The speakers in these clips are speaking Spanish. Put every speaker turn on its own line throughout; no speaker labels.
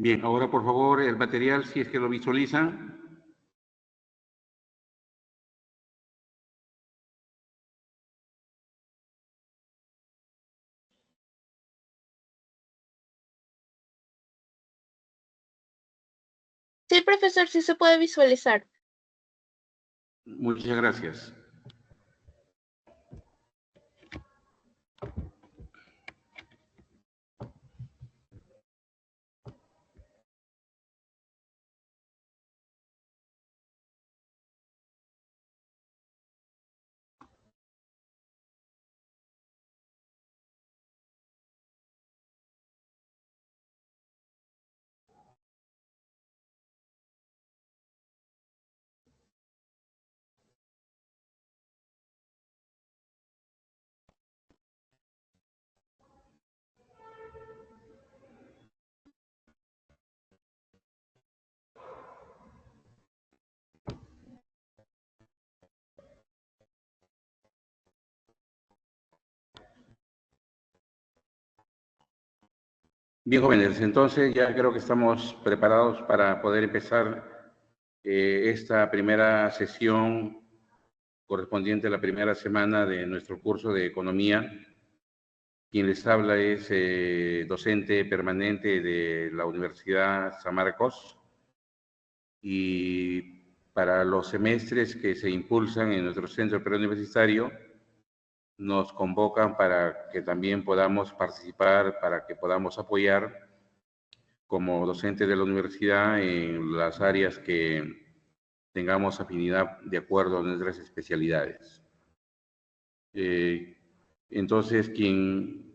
Bien, ahora por favor el material, si es que lo visualizan.
Sí, profesor, sí se puede visualizar.
Muchas gracias. Bien, jóvenes, entonces ya creo que estamos preparados para poder empezar esta primera sesión correspondiente a la primera semana de nuestro curso de Economía. Quien les habla es docente permanente de la Universidad San Marcos, y para los semestres que se impulsan en nuestro centro preuniversitario nos convocan para que también podamos participar, para que podamos apoyar como docentes de la universidad en las áreas que tengamos afinidad de acuerdo a nuestras especialidades. Entonces, quien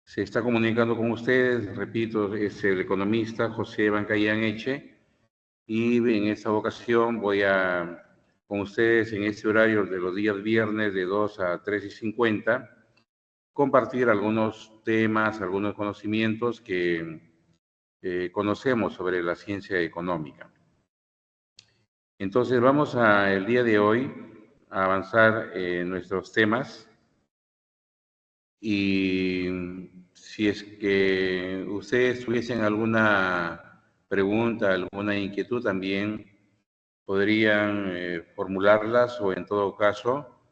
se está comunicando con ustedes, repito, es el economista José Bancayán Eche, y en esta ocasión voy a, con ustedes en este horario de los días viernes de 2 a 3:50, compartir algunos temas, algunos conocimientos que conocemos sobre la ciencia económica. Entonces vamos el día de hoy a avanzar en nuestros temas, y si es que ustedes tuviesen alguna pregunta, alguna inquietud, también podrían formularlas, o en todo caso,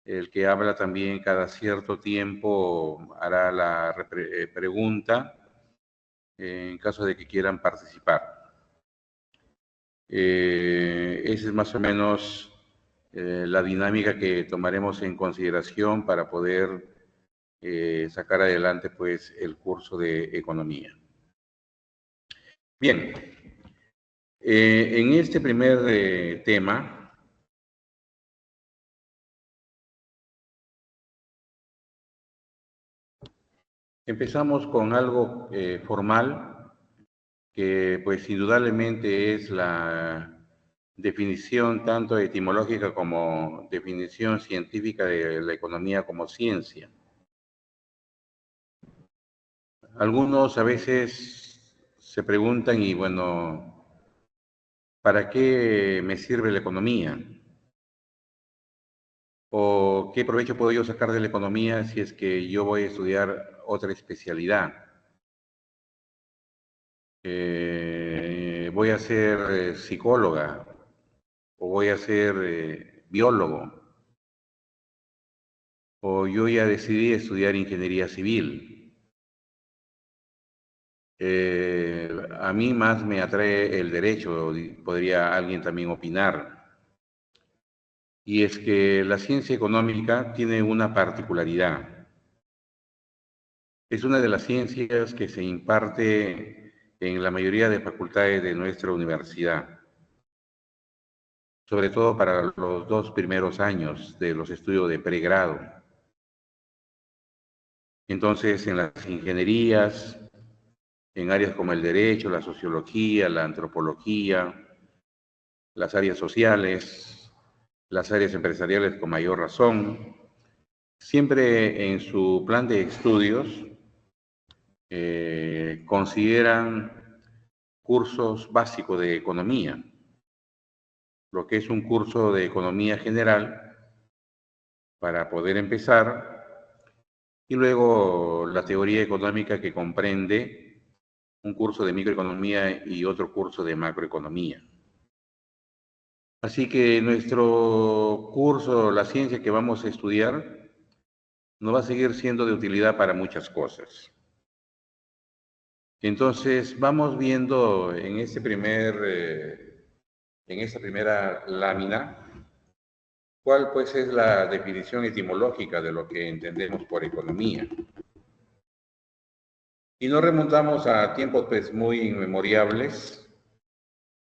el que habla también cada cierto tiempo hará la pregunta en caso de que quieran participar. Esa es más o menos la dinámica que tomaremos en consideración para poder sacar adelante pues el curso de economía. Bien, en este primer tema empezamos con algo formal, que pues indudablemente es la definición tanto etimológica como definición científica de la economía como ciencia. Algunos a veces se preguntan, y bueno, ¿para qué me sirve la economía? ¿O qué provecho puedo yo sacar de la economía si es que yo voy a estudiar otra especialidad? ¿Voy a ser psicóloga o voy a ser biólogo? ¿O yo ya decidí estudiar ingeniería civil? A mí más me atrae el derecho, podría alguien también opinar. Y es que la ciencia económica tiene una particularidad. Es una de las ciencias que se imparte en la mayoría de facultades de nuestra universidad, sobre todo para los 2 primeros años de los estudios de pregrado. Entonces, en las ingenierías, en áreas como el derecho, la sociología, la antropología, las áreas sociales, las áreas empresariales con mayor razón, siempre en su plan de estudios consideran cursos básicos de economía, lo que es un curso de economía general para poder empezar, y luego la teoría económica, que comprende un curso de microeconomía y otro curso de macroeconomía. Así que nuestro curso, la ciencia que vamos a estudiar, nos va a seguir siendo de utilidad para muchas cosas. Entonces, vamos viendo en esta primera lámina, cuál pues es la definición etimológica de lo que entendemos por economía. Y nos remontamos a tiempos pues muy inmemorables.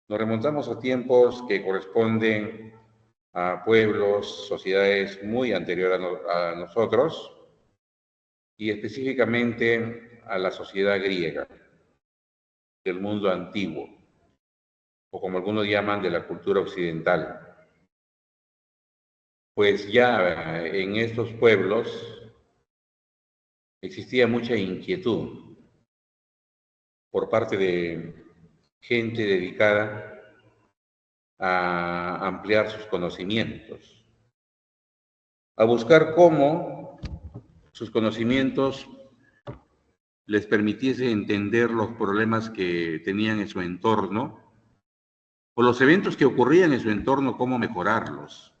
Nos remontamos a tiempos que corresponden a pueblos, sociedades muy anteriores a nosotros, y específicamente a la sociedad griega del mundo antiguo, o como algunos llaman de la cultura occidental. Pues ya en estos pueblos existía mucha inquietud por parte de gente dedicada a ampliar sus conocimientos, a buscar cómo sus conocimientos les permitiese entender los problemas que tenían en su entorno o los eventos que ocurrían en su entorno, cómo mejorarlos.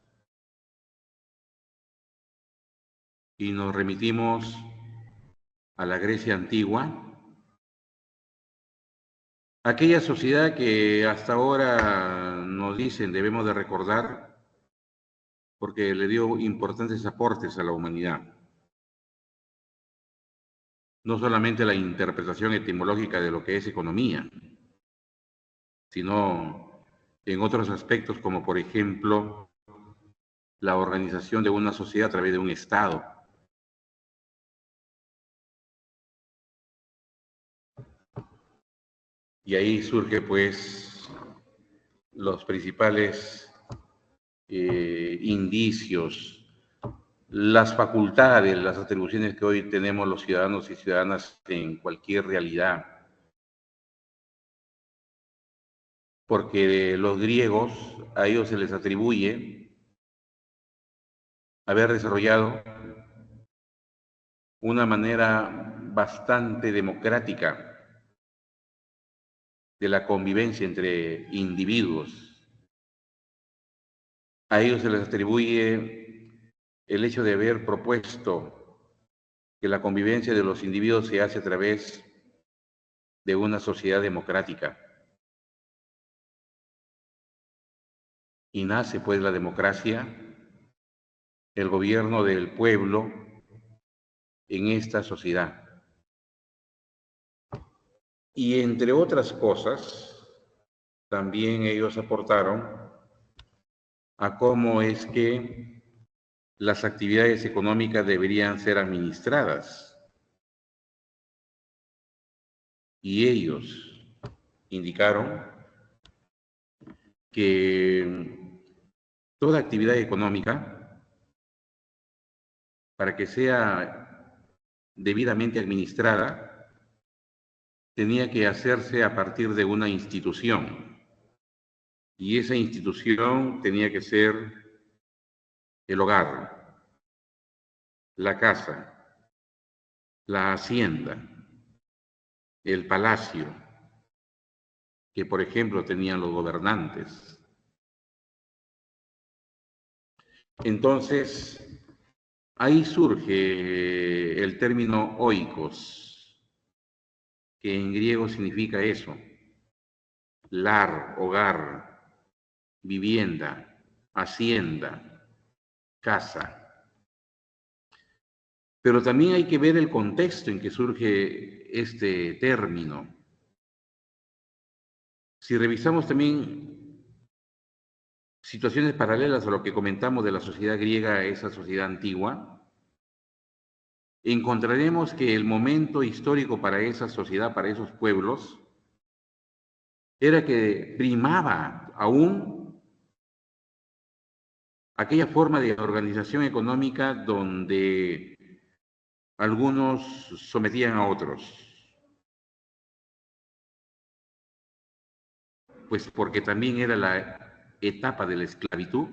Y nos remitimos a la Grecia antigua, aquella sociedad que hasta ahora nos dicen debemos de recordar porque le dio importantes aportes a la humanidad. No solamente la interpretación etimológica de lo que es economía, sino en otros aspectos como por ejemplo la organización de una sociedad a través de un Estado. Y ahí surge pues los principales indicios, las facultades, las atribuciones que hoy tenemos los ciudadanos y ciudadanas en cualquier realidad. Porque los griegos, a ellos se les atribuye haber desarrollado una manera bastante democrática de la convivencia entre individuos. A ellos se les atribuye el hecho de haber propuesto que la convivencia de los individuos se hace a través de una sociedad democrática. Y nace pues la democracia, el gobierno del pueblo en esta sociedad. Y entre otras cosas, también ellos aportaron a cómo es que las actividades económicas deberían ser administradas. Y ellos indicaron que toda actividad económica, para que sea debidamente administrada, tenía que hacerse a partir de una institución. Y esa institución tenía que ser el hogar, la casa, la hacienda, el palacio, que por ejemplo tenían los gobernantes. Entonces, ahí surge el término oikos, que en griego significa eso: lar, hogar, vivienda, hacienda, casa. Pero también hay que ver el contexto en que surge este término. Si revisamos también situaciones paralelas a lo que comentamos de la sociedad griega a esa sociedad antigua, encontraremos que el momento histórico para esa sociedad, para esos pueblos, era que primaba aún aquella forma de organización económica donde algunos sometían a otros. Pues porque también era la etapa de la esclavitud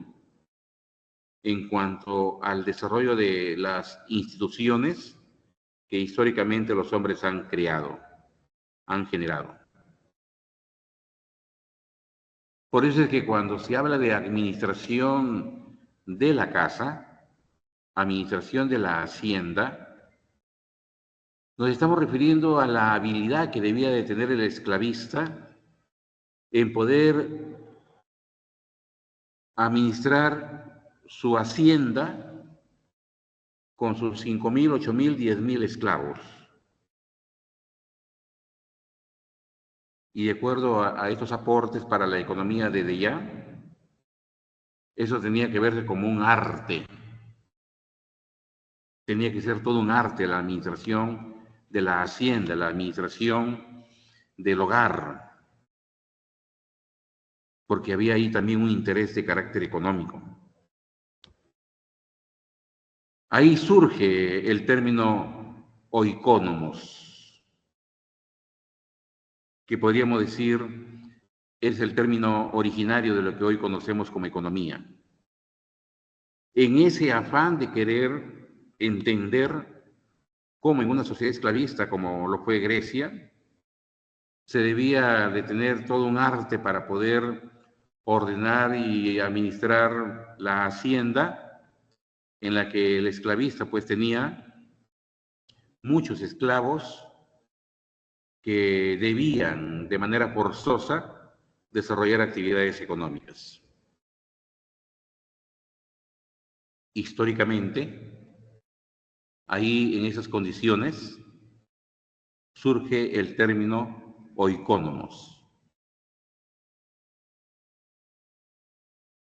en cuanto al desarrollo de las instituciones que históricamente los hombres han creado. han generado. Por eso es que cuando se habla de administración de la casa, administración de la hacienda, nos estamos refiriendo a la habilidad que debía de tener el esclavista en poder administrar su hacienda con sus 5.000, 8.000, 10.000 esclavos. Y de acuerdo a estos aportes para la economía desde ya, eso tenía que verse como un arte. Tenía que ser todo un arte la administración de la hacienda, la administración del hogar, porque había ahí también un interés de carácter económico. Ahí surge el término oikónomos, que podríamos decir es el término originario de lo que hoy conocemos como economía. En ese afán de querer entender cómo en una sociedad esclavista como lo fue Grecia, se debía de tener todo un arte para poder ordenar y administrar la hacienda en la que el esclavista pues tenía muchos esclavos que debían de manera forzosa desarrollar actividades económicas. Históricamente, ahí en esas condiciones surge el término oikónomos.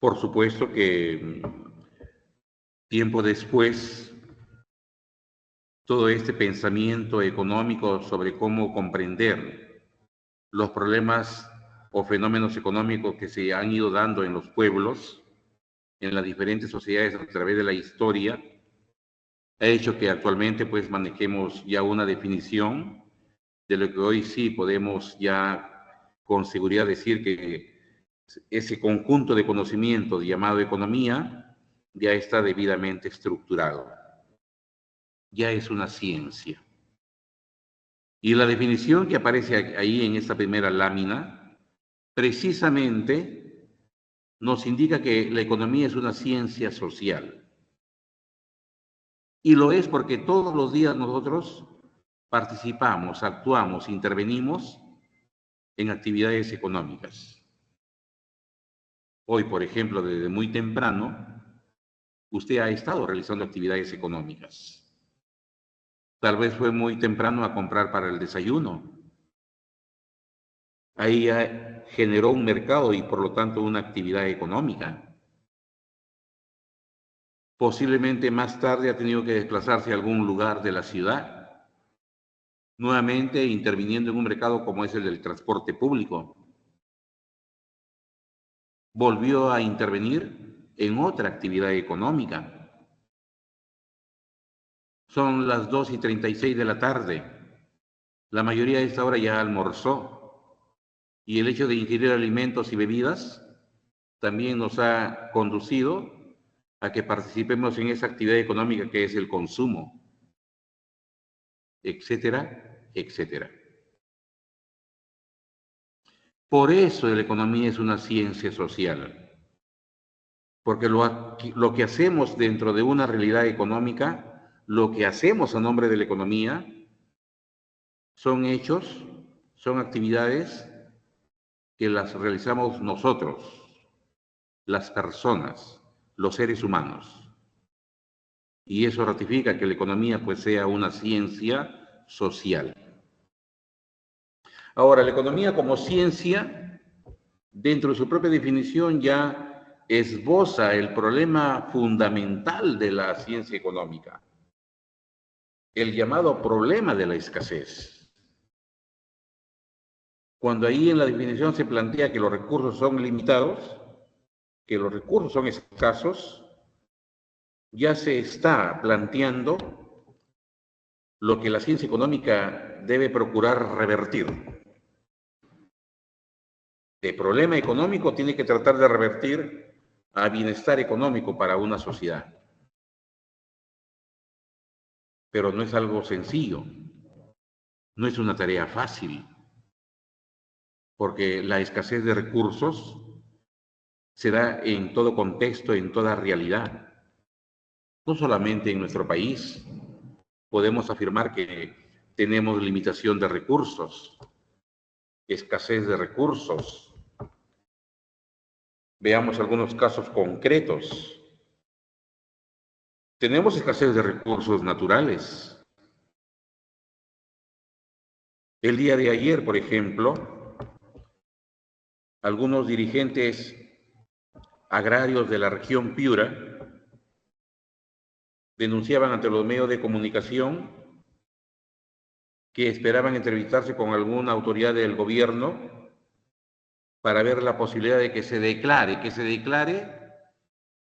Por supuesto que tiempo después, todo este pensamiento económico sobre cómo comprender los problemas o fenómenos económicos que se han ido dando en los pueblos, en las diferentes sociedades a través de la historia, ha hecho que actualmente pues manejemos ya una definición de lo que hoy sí podemos ya con seguridad decir que ese conjunto de conocimientos llamado economía ya está debidamente estructurado. Ya es una ciencia. Y la definición que aparece ahí en esta primera lámina, precisamente nos indica que la economía es una ciencia social. Y lo es porque todos los días nosotros participamos, actuamos, intervenimos en actividades económicas. Hoy, por ejemplo, desde muy temprano, usted ha estado realizando actividades económicas. Tal vez fue muy temprano a comprar para el desayuno. Ahí ya generó un mercado y por lo tanto una actividad económica. Posiblemente más tarde ha tenido que desplazarse a algún lugar de la ciudad, nuevamente interviniendo en un mercado como es el del transporte público. Volvió a intervenir en otra actividad económica. Son las 2:36 de la tarde. La mayoría de esta hora ya almorzó. Y el hecho de ingerir alimentos y bebidas también nos ha conducido a que participemos en esa actividad económica que es el consumo, etcétera, etcétera. Por eso la economía es una ciencia social, porque lo que hacemos dentro de una realidad económica, lo que hacemos a nombre de la economía, son hechos, son actividades que las realizamos nosotros, las personas, los seres humanos. Y eso ratifica que la economía pues sea una ciencia social. Ahora, la economía como ciencia, dentro de su propia definición ya esboza el problema fundamental de la ciencia económica, el llamado problema de la escasez. Cuando ahí en la definición se plantea que los recursos son limitados, que los recursos son escasos, ya se está planteando lo que la ciencia económica debe procurar revertir. De problema económico tiene que tratar de revertir a bienestar económico para una sociedad. Pero no es algo sencillo, no es una tarea fácil. porque la escasez de recursos se da en todo contexto, en toda realidad. No solamente en nuestro país podemos afirmar que tenemos limitación de recursos, escasez de recursos. Veamos algunos casos concretos. Tenemos escasez de recursos naturales. El día de ayer, por ejemplo, algunos dirigentes agrarios de la región Piura denunciaban ante los medios de comunicación que esperaban entrevistarse con alguna autoridad del gobierno para ver la posibilidad de que se declare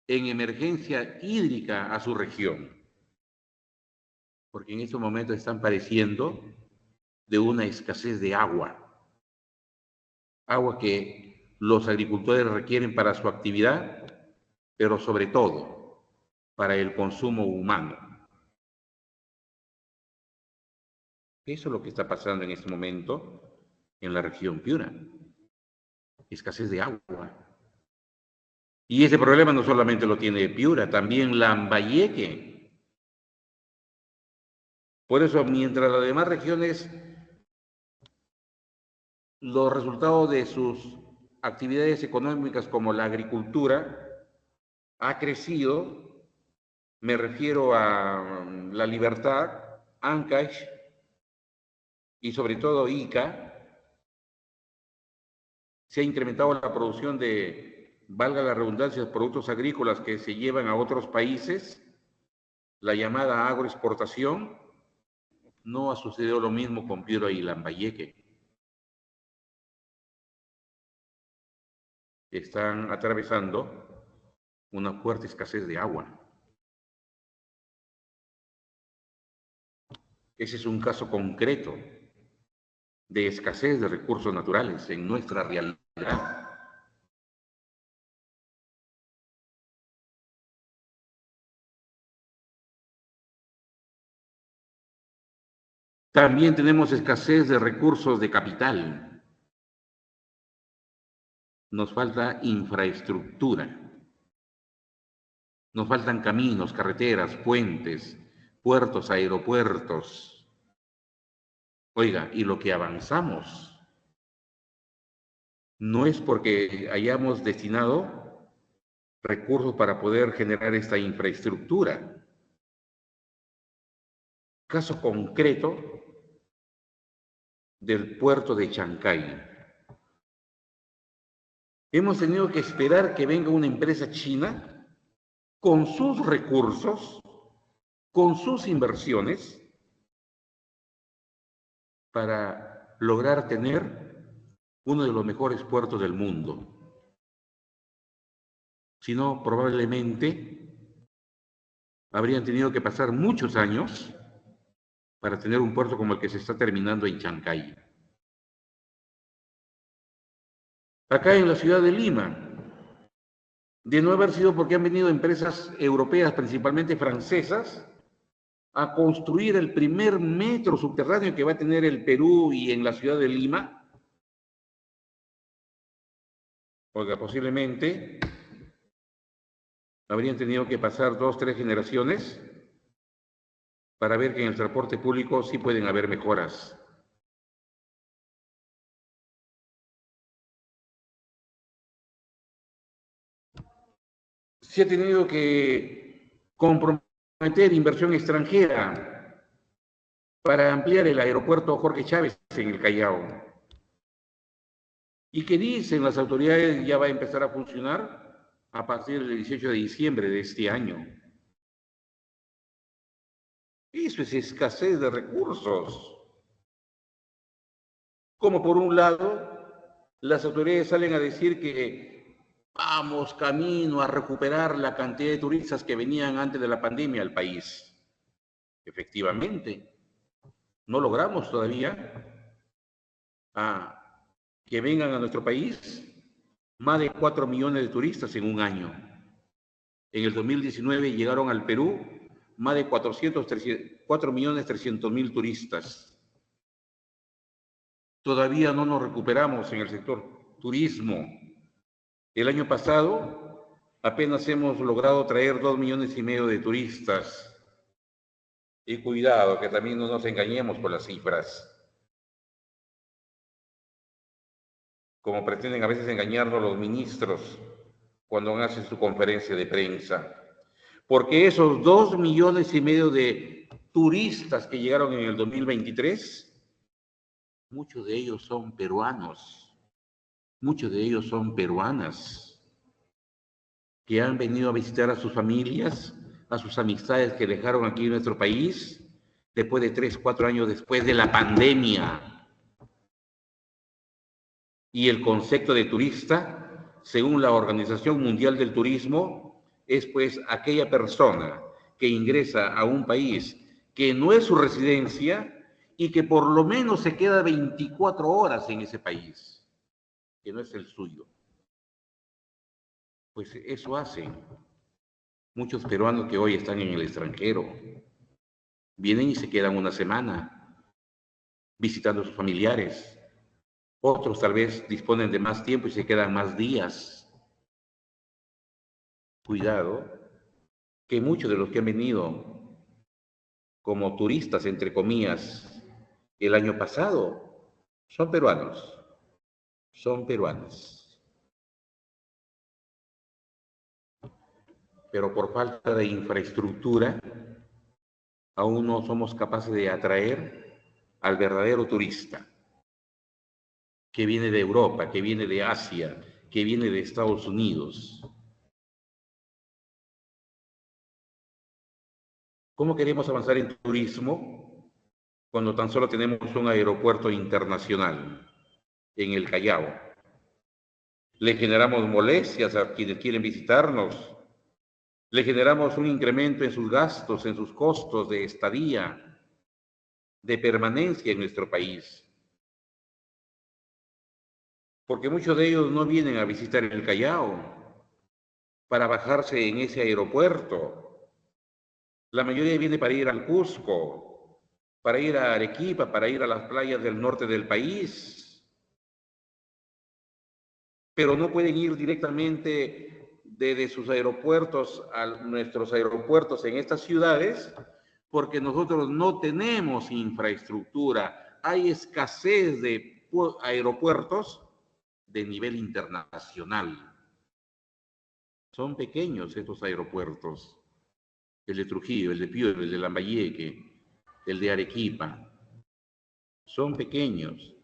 en emergencia hídrica a su región, porque en estos momentos están padeciendo de una escasez de agua que los agricultores requieren para su actividad, pero sobre todo para el consumo humano. Eso es lo que está pasando en este momento en la región Piura, escasez de agua. Y ese problema no solamente lo tiene Piura, también Lambayeque. Por eso, mientras las demás regiones, los resultados de sus actividades económicas como la agricultura ha crecido, me refiero a La Libertad, Ancash y sobre todo Ica, se ha incrementado la producción de, valga la redundancia, productos agrícolas que se llevan a otros países, la llamada agroexportación. No ha sucedido lo mismo con Piura y Lambayeque. Están atravesando una fuerte escasez de agua. Ese es un caso concreto de escasez de recursos naturales en nuestra realidad. También tenemos escasez de recursos de capital. Nos falta infraestructura. Nos faltan caminos, carreteras, puentes, puertos, aeropuertos. Oiga, y lo que avanzamos no es porque hayamos destinado recursos para poder generar esta infraestructura. Caso concreto del puerto de Chancay. Hemos tenido que esperar que venga una empresa china con sus recursos, con sus inversiones, para lograr tener uno de los mejores puertos del mundo. Si no, probablemente habrían tenido que pasar muchos años para tener un puerto como el que se está terminando en Chancay. Acá en la ciudad de Lima, de no haber sido porque han venido empresas europeas, principalmente francesas, a construir el primer metro subterráneo que va a tener el Perú y en la ciudad de Lima. Oiga, posiblemente habrían tenido que pasar 2, 3 generaciones para ver que en el transporte público sí pueden haber mejoras. Se ha tenido que comprometer inversión extranjera para ampliar el aeropuerto Jorge Chávez en el Callao. Y que dicen las autoridades ya va a empezar a funcionar a partir del 18 de diciembre de este año. Eso es escasez de recursos. Como por un lado, las autoridades salen a decir que vamos camino a recuperar la cantidad de turistas que venían antes de la pandemia al país. Efectivamente, no logramos todavía que vengan a nuestro país más de 4 millones de turistas en un año. En el 2019 llegaron al Perú más de 4.300.000 turistas. Todavía no nos recuperamos en el sector turismo. El año pasado apenas hemos logrado traer 2,5 millones de turistas. Y cuidado, que también no nos engañemos con las cifras. Como pretenden a veces engañarnos los ministros cuando hacen su conferencia de prensa. Porque esos 2,5 millones de turistas que llegaron en el 2023, muchos de ellos son peruanos, muchos de ellos son peruanas, que han venido a visitar a sus familias, a sus amistades que dejaron aquí en nuestro país, después de 3, 4 años después de la pandemia. Y el concepto de turista, según la Organización Mundial del Turismo, es pues aquella persona que ingresa a un país que no es su residencia y que por lo menos se queda 24 horas en ese país, que no es el suyo. Pues eso hacen muchos peruanos que hoy están en el extranjero. Vienen y se quedan una semana visitando a sus familiares. Otros tal vez disponen de más tiempo y se quedan más días. Cuidado, que muchos de los que han venido como turistas, entre comillas, el año pasado, son peruanos, son peruanos. Pero por falta de infraestructura, aún no somos capaces de atraer al verdadero turista, que viene de Europa, que viene de Asia, que viene de Estados Unidos. ¿Cómo queremos avanzar en turismo cuando tan solo tenemos un aeropuerto internacional en el Callao? Le generamos molestias a quienes quieren visitarnos, le generamos un incremento en sus gastos, en sus costos de estadía, de permanencia en nuestro país. Porque muchos de ellos no vienen a visitar el Callao para bajarse en ese aeropuerto. La mayoría viene para ir al Cusco, para ir a Arequipa, para ir a las playas del norte del país. Pero no pueden ir directamente desde sus aeropuertos a nuestros aeropuertos en estas ciudades porque nosotros no tenemos infraestructura. Hay escasez de aeropuertos de nivel internacional. Son pequeños estos aeropuertos. El de Trujillo, el de Piura, el de Lambayeque, el de Arequipa. Son pequeños.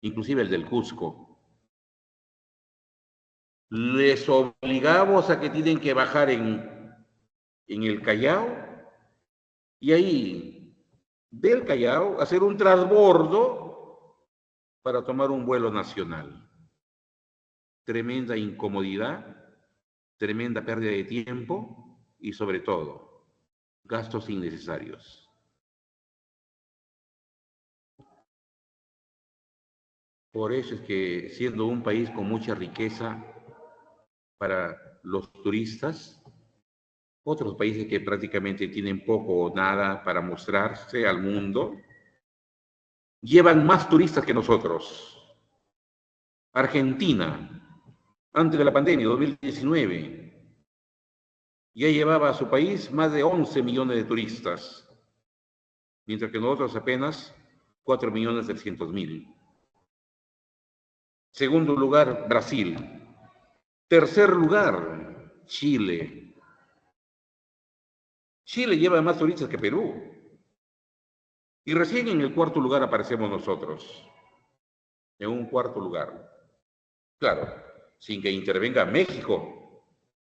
Inclusive el del Cusco. Les obligamos a que tienen que bajar en el Callao y ahí del Callao hacer un transbordo para tomar un vuelo nacional. Tremenda incomodidad, tremenda pérdida de tiempo y sobre todo gastos innecesarios. Por eso es que siendo un país con mucha riqueza para los turistas, otros países que prácticamente tienen poco o nada para mostrarse al mundo, llevan más turistas que nosotros. Argentina, antes de la pandemia, 2019, ya llevaba a su país más de 11 millones de turistas, mientras que nosotros apenas 4.300.000. Segundo lugar, Brasil. Tercer lugar, Chile. Chile lleva más turistas que Perú. Y recién en el cuarto lugar aparecemos nosotros. En un cuarto lugar. Claro, sin que intervenga México,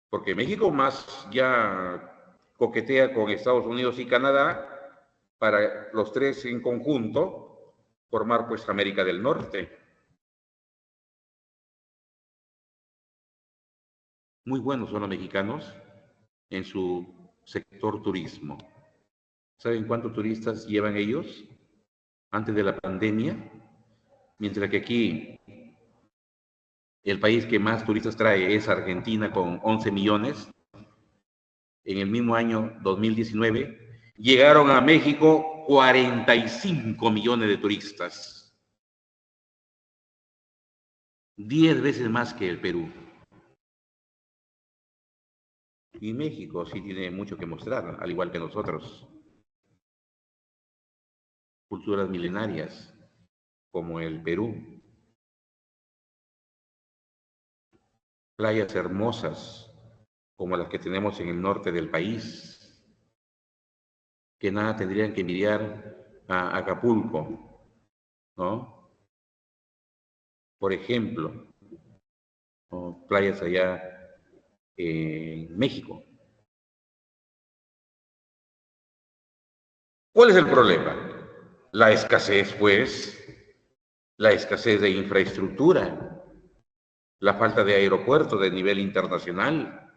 porque México más ya coquetea con Estados Unidos y Canadá para los tres en conjunto formar pues América del Norte. Muy buenos son los mexicanos en su sector turismo. ¿Saben cuántos turistas llevan ellos antes de la pandemia? Mientras que aquí el país que más turistas trae es Argentina con 11 millones. En el mismo año 2019 llegaron a México 45 millones de turistas. 10 veces más que el Perú. Y México sí tiene mucho que mostrar, al igual que nosotros. Culturas milenarias, como el Perú. Playas hermosas, como las que tenemos en el norte del país, que nada tendrían que envidiar a Acapulco, ¿no? Por ejemplo, ¿no? Playas allá en México. ¿Cuál es el problema? La escasez, pues, la escasez de infraestructura, la falta de aeropuertos de nivel internacional,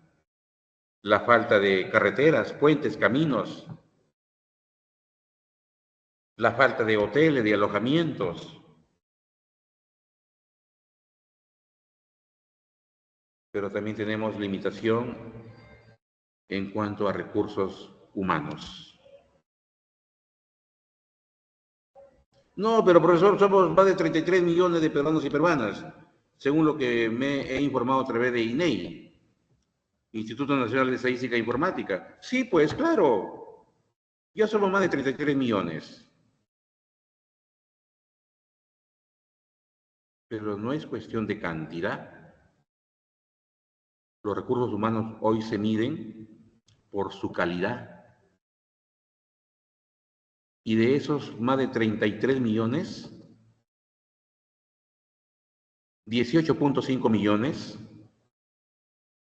la falta de carreteras, puentes, caminos, la falta de hoteles, de alojamientos. Pero también tenemos limitación en cuanto a recursos humanos. No, pero profesor, somos más de 33 millones de peruanos y peruanas, según lo que me he informado a través de INEI, Instituto Nacional de Estadística e Informática. Sí, pues claro, ya somos más de 33 millones. Pero no es cuestión de cantidad. Los recursos humanos hoy se miden por su calidad. Y de esos más de 33 millones, 18.5 millones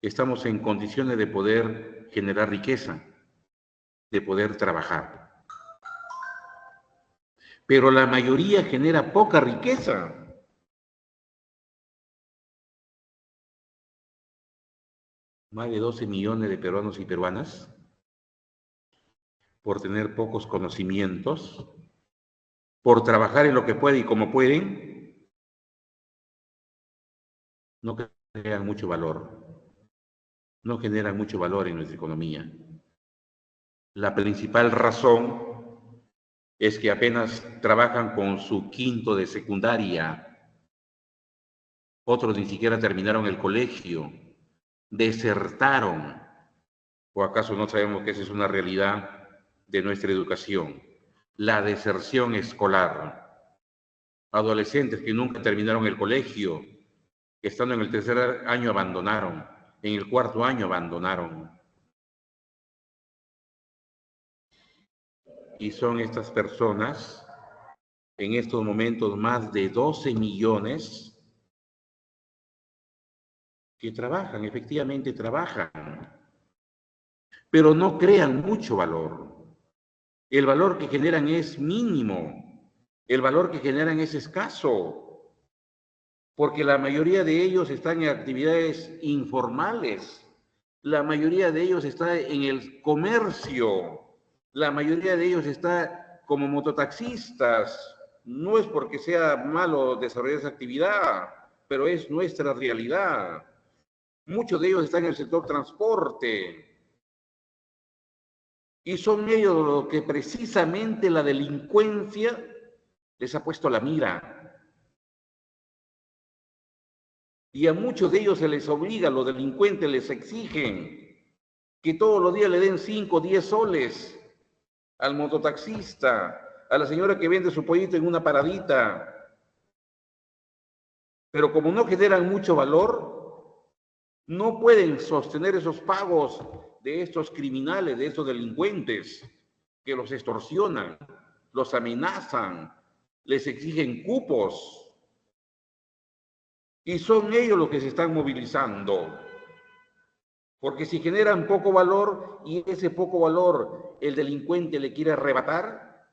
estamos en condiciones de poder generar riqueza, de poder trabajar. Pero la mayoría genera poca riqueza. Más de 12 millones de peruanos y peruanas, por tener pocos conocimientos, por trabajar en lo que pueden y como pueden, no crean mucho valor, no generan mucho valor en nuestra economía. La principal razón es que apenas trabajan con su quinto de secundaria, otros ni siquiera terminaron el colegio, desertaron. ¿O acaso no sabemos que esa es una realidad de nuestra educación? La deserción escolar. Adolescentes que nunca terminaron el colegio, que estando en el tercer año abandonaron, en el cuarto año abandonaron. Y son estas personas, en estos momentos más de 12 millones, que trabajan, efectivamente trabajan, pero no crean mucho valor. El valor que generan es mínimo, el valor que generan es escaso, porque la mayoría de ellos están en actividades informales, la mayoría de ellos está en el comercio, la mayoría de ellos está como mototaxistas. No es porque sea malo desarrollar esa actividad, pero es nuestra realidad. Muchos de ellos están en el sector transporte y son ellos los que precisamente la delincuencia les ha puesto la mira. Y a muchos de ellos se les obliga, los delincuentes les exigen que todos los días le den 5 o 10 soles al mototaxista, a la señora que vende su pollito en una paradita. Pero como no generan mucho valor, no pueden sostener esos pagos de estos criminales, de estos delincuentes que los extorsionan, los amenazan, les exigen cupos. Y son ellos los que se están movilizando. Porque si generan poco valor y ese poco valor el delincuente le quiere arrebatar,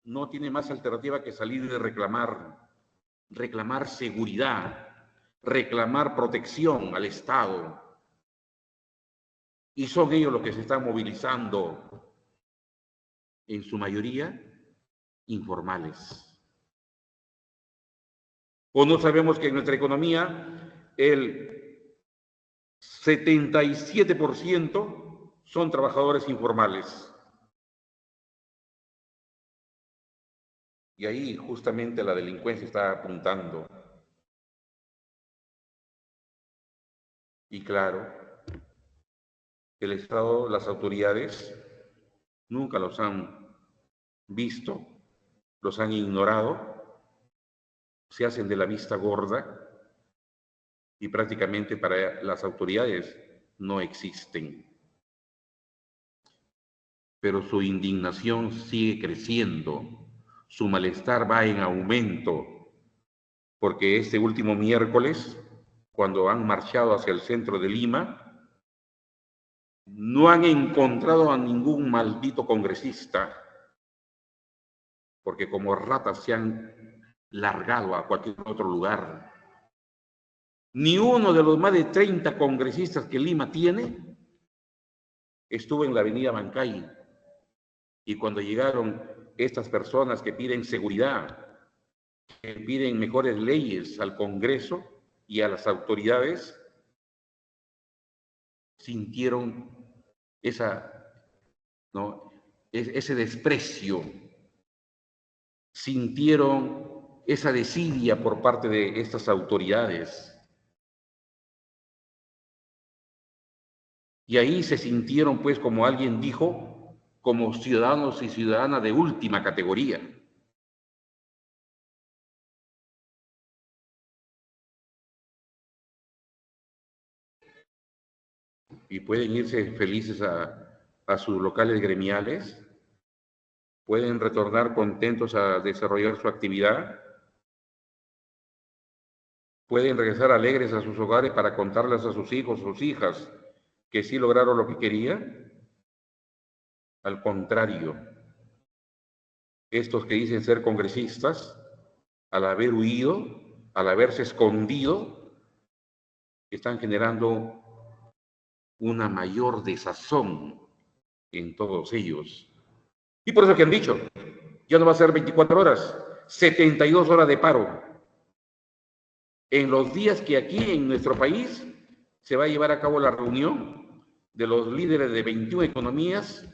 no tiene más alternativa que salir de reclamar seguridad, reclamar protección al Estado. Y son ellos los que se están movilizando, en su mayoría informales. O no sabemos que en nuestra economía el 77% son trabajadores informales. Y ahí justamente la delincuencia está apuntando. Y claro, el Estado, las autoridades, nunca los han visto, los han ignorado, se hacen de la vista gorda y prácticamente para las autoridades no existen. Pero su indignación sigue creciendo, su malestar va en aumento, porque este último miércoles, cuando han marchado hacia el centro de Lima, no han encontrado a ningún maldito congresista, porque como ratas se han largado a cualquier otro lugar. Ni uno de los más de 30 congresistas que Lima tiene estuvo en la avenida Bancay. Y cuando llegaron estas personas que piden seguridad, que piden mejores leyes al Congreso y a las autoridades, sintieron ese desprecio, sintieron esa desidia por parte de estas autoridades. Y ahí se sintieron, pues, como alguien dijo, como ciudadanos y ciudadanas de última categoría. Y pueden irse felices a sus locales gremiales, pueden retornar contentos a desarrollar su actividad, pueden regresar alegres a sus hogares para contarles a sus hijos, sus hijas, que sí lograron lo que querían. Al contrario, estos que dicen ser congresistas, al haber huido, al haberse escondido, están generando una mayor desazón en todos ellos. Y por eso que han dicho, ya no va a ser 24 horas, 72 horas de paro. En los días que aquí en nuestro país se va a llevar a cabo la reunión de los líderes de 21 economías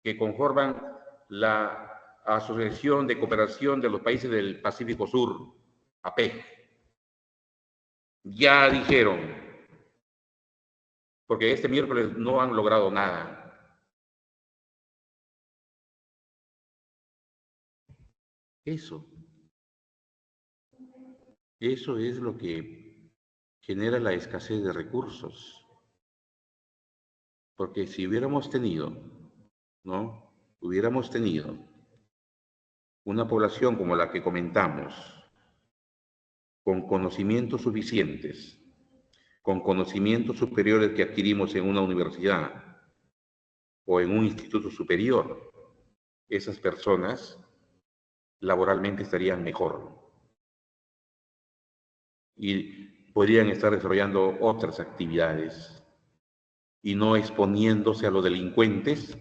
que conforman la Asociación de Cooperación de los Países del Pacífico Sur, APEC. Ya dijeron, porque este miércoles no han logrado nada. Eso es lo que genera la escasez de recursos. Porque si hubiéramos tenido, ¿no? Hubiéramos tenido una población como la que comentamos, con conocimientos suficientes, con conocimientos superiores que adquirimos en una universidad o en un instituto superior, esas personas laboralmente estarían mejor y podrían estar desarrollando otras actividades y no exponiéndose a los delincuentes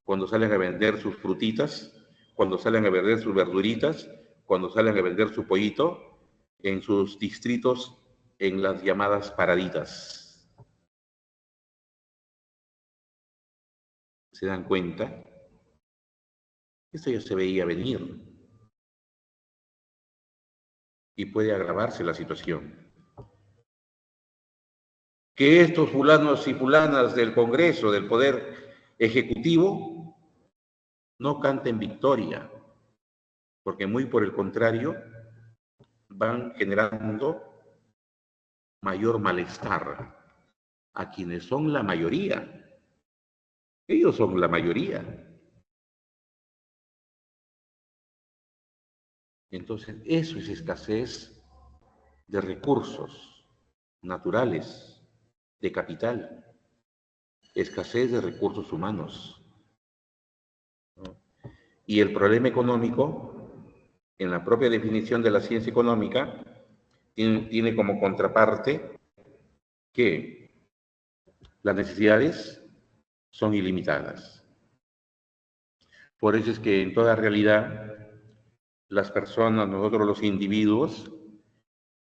cuando salen a vender sus frutitas, cuando salen a vender sus verduritas, cuando salen a vender su pollito en sus distritos, en las llamadas paraditas. ¿Se dan cuenta? Esto ya se veía venir y puede agravarse la situación. Que estos fulanos y fulanas del Congreso, del Poder Ejecutivo, no canten victoria, porque muy por el contrario, van generando mayor malestar a quienes son la mayoría. Ellos son la mayoría. Entonces, eso es escasez de recursos naturales, de capital, escasez de recursos humanos. Y el problema económico, en la propia definición de la ciencia económica, tiene como contraparte que las necesidades son ilimitadas. Por eso es que en toda realidad, las personas, nosotros los individuos,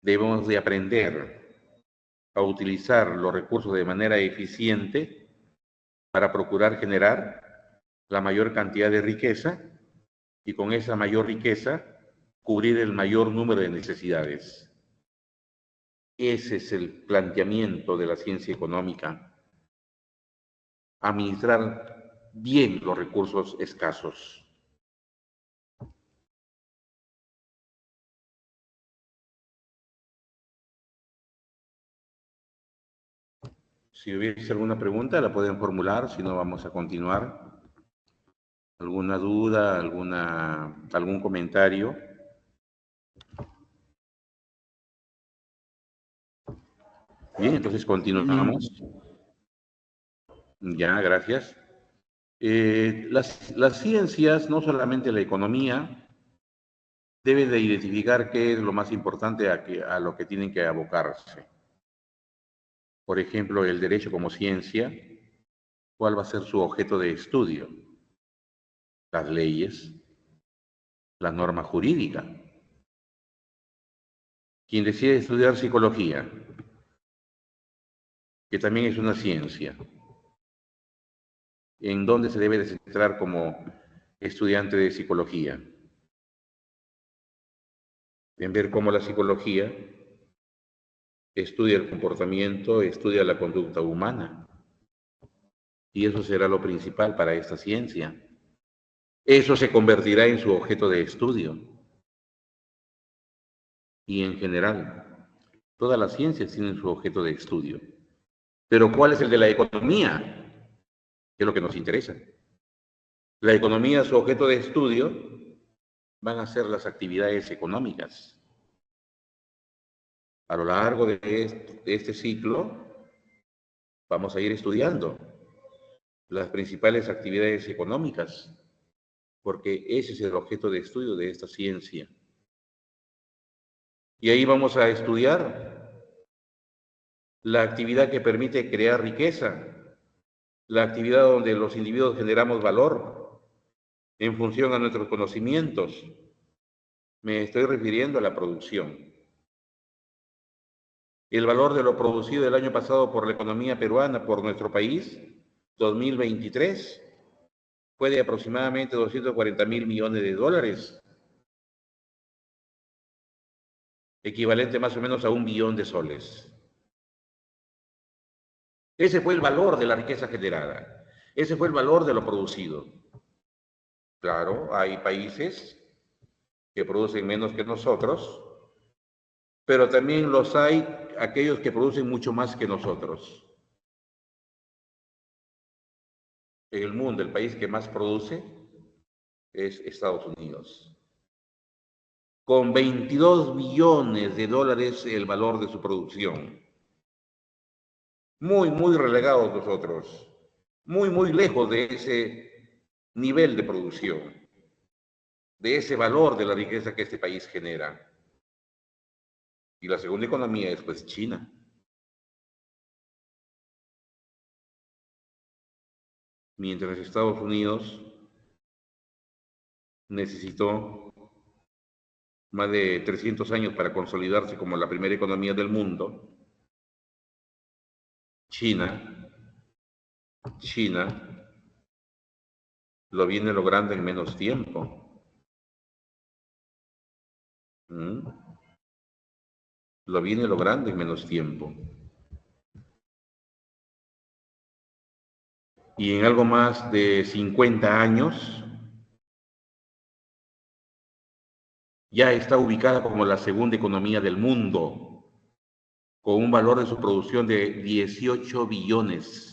debemos de aprender a utilizar los recursos de manera eficiente para procurar generar la mayor cantidad de riqueza y con esa mayor riqueza cubrir el mayor número de necesidades. Ese es el planteamiento de la ciencia económica, administrar bien los recursos escasos. Si hubiese alguna pregunta, la pueden formular, si no vamos a continuar. ¿Alguna duda, algún comentario? Bien, entonces continuamos. Ya, gracias. Las ciencias, no solamente la economía, deben de identificar qué es lo más importante a lo que tienen que abocarse. Por ejemplo, el derecho como ciencia, ¿cuál va a ser su objeto de estudio? Las leyes, la norma jurídica. Quien decide estudiar psicología, que también es una ciencia, ¿en dónde se debe de centrar como estudiante de psicología? En ver cómo la psicología estudia el comportamiento, estudia la conducta humana. Y eso será lo principal para esta ciencia. Eso se convertirá en su objeto de estudio. Y en general, todas las ciencias tienen su objeto de estudio. Pero ¿cuál es el de la economía? Que es lo que nos interesa. La economía, su objeto de estudio, van a ser las actividades económicas. A lo largo de este ciclo, vamos a ir estudiando las principales actividades económicas, porque ese es el objeto de estudio de esta ciencia. Y ahí vamos a estudiar la actividad que permite crear riqueza, la actividad donde los individuos generamos valor en función a nuestros conocimientos. Me estoy refiriendo a la producción. El valor de lo producido el año pasado por la economía peruana, por nuestro país, 2023, fue de aproximadamente 240.000 millones de dólares, equivalente más o menos a 1 billón de soles. Ese fue el valor de la riqueza generada. Ese fue el valor de lo producido. Claro, hay países que producen menos que nosotros, pero también los hay aquellos que producen mucho más que nosotros. En el mundo, el país que más produce es Estados Unidos, con 22 billones de dólares el valor de su producción. Muy, muy relegados nosotros, muy, muy lejos de ese nivel de producción, de ese valor de la riqueza que este país genera. Y la segunda economía es pues China. Mientras Estados Unidos necesitó más de 300 años para consolidarse como la primera economía del mundo, China lo viene logrando en menos tiempo. ¿Mm? Lo viene logrando en menos tiempo. Y en algo más de 50 años ya está ubicada como la segunda economía del mundo, con un valor de su producción de 18 billones.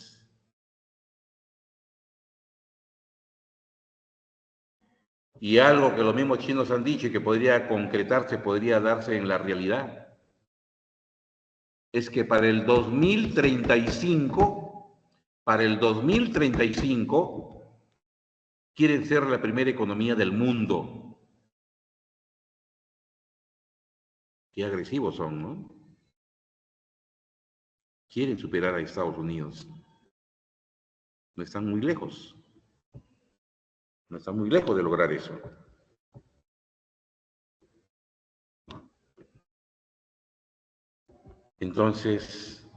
Y algo que los mismos chinos han dicho y que podría concretarse, podría darse en la realidad, es que para el 2035, quieren ser la primera economía del mundo. Qué agresivos son, ¿no? Quieren superar a Estados Unidos. No están muy lejos. No están muy lejos de lograr eso. Entonces,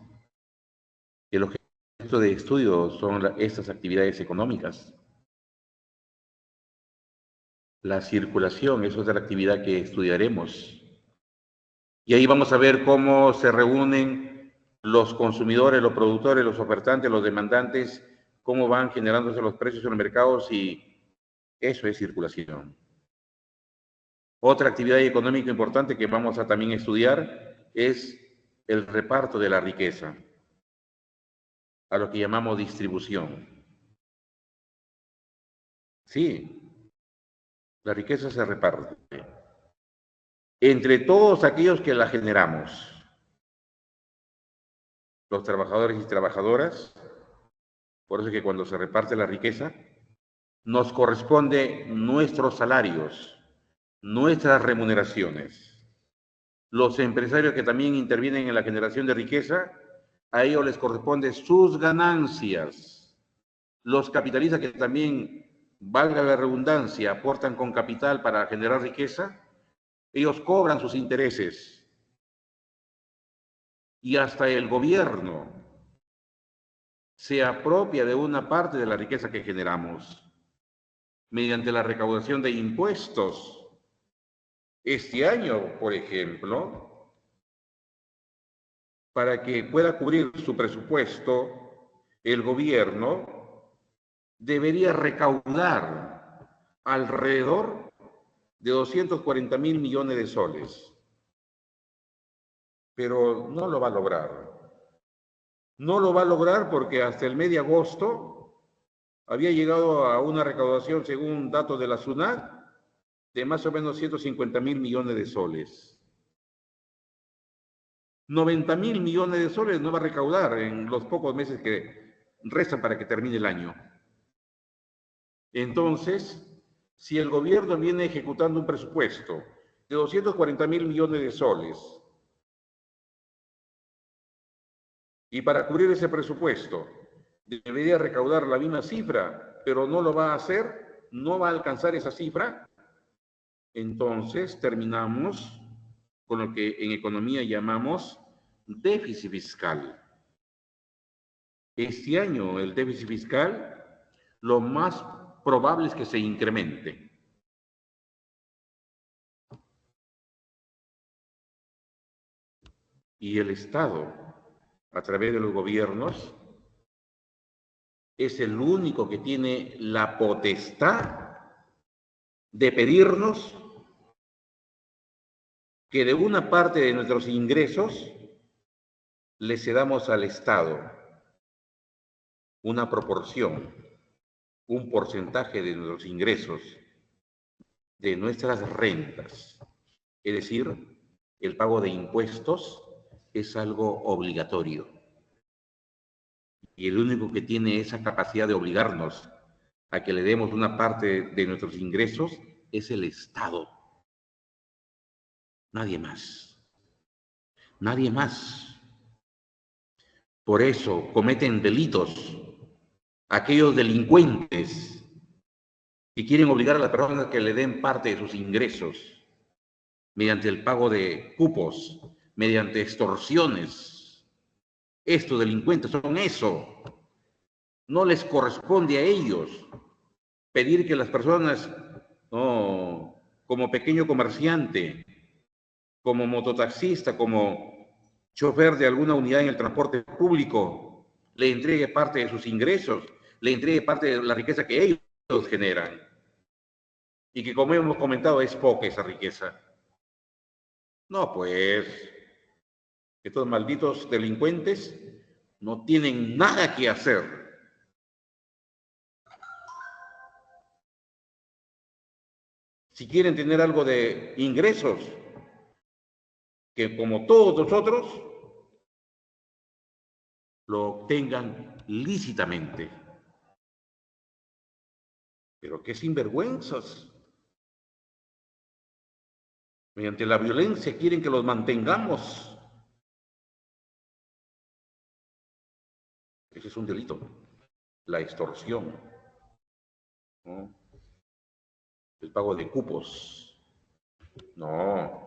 el objeto de estudio son estas actividades económicas. La circulación es otra actividad que estudiaremos. Y ahí vamos a ver cómo se reúnen los consumidores, los productores, los ofertantes, los demandantes, cómo van generándose los precios en los mercados, y eso es circulación. Otra actividad económica importante que vamos a también estudiar es el reparto de la riqueza, a lo que llamamos distribución. Sí, la riqueza se reparte entre todos aquellos que la generamos, los trabajadores y trabajadoras. Por eso es que cuando se reparte la riqueza, nos corresponde nuestros salarios, nuestras remuneraciones. Los empresarios que también intervienen en la generación de riqueza, a ellos les corresponde sus ganancias. Los capitalistas que también, valga la redundancia, aportan con capital para generar riqueza, ellos cobran sus intereses. Y hasta el gobierno se apropia de una parte de la riqueza que generamos mediante la recaudación de impuestos. Este año, por ejemplo, para que pueda cubrir su presupuesto, el gobierno debería recaudar alrededor de 240.000 millones de soles. Pero no lo va a lograr. No lo va a lograr porque hasta el mes de agosto había llegado a una recaudación, según datos de la SUNAT, de más o menos 150.000 millones de soles. 90.000 millones de soles no va a recaudar en los pocos meses que restan para que termine el año. Entonces, si el gobierno viene ejecutando un presupuesto de 240.000 millones de soles, y para cubrir ese presupuesto debería recaudar la misma cifra, pero no lo va a hacer, no va a alcanzar esa cifra, entonces terminamos con lo que en economía llamamos déficit fiscal. Este año el déficit fiscal lo más probable es que se incremente. Y el Estado, a través de los gobiernos, es el único que tiene la potestad de pedirnos que de una parte de nuestros ingresos le cedamos al Estado una proporción, un porcentaje de nuestros ingresos, de nuestras rentas. Es decir, el pago de impuestos es algo obligatorio. Y el único que tiene esa capacidad de obligarnos a que le demos una parte de nuestros ingresos es el Estado. Nadie más. Nadie más. Por eso cometen delitos aquellos delincuentes que quieren obligar a las personas que le den parte de sus ingresos mediante el pago de cupos, mediante extorsiones. Estos delincuentes son eso. No les corresponde a ellos pedir que las personas, como pequeño comerciante, como mototaxista, como chofer de alguna unidad en el transporte público, le entregue parte de sus ingresos, le entregue parte de la riqueza que ellos generan. Y que, como hemos comentado, es poca esa riqueza. No, pues, estos malditos delincuentes no tienen nada que hacer. Si quieren tener algo de ingresos, que como todos nosotros, lo obtengan lícitamente. Pero qué sinvergüenzas. Mediante la violencia quieren que los mantengamos. Ese es un delito. La extorsión, ¿no? El pago de cupos. No.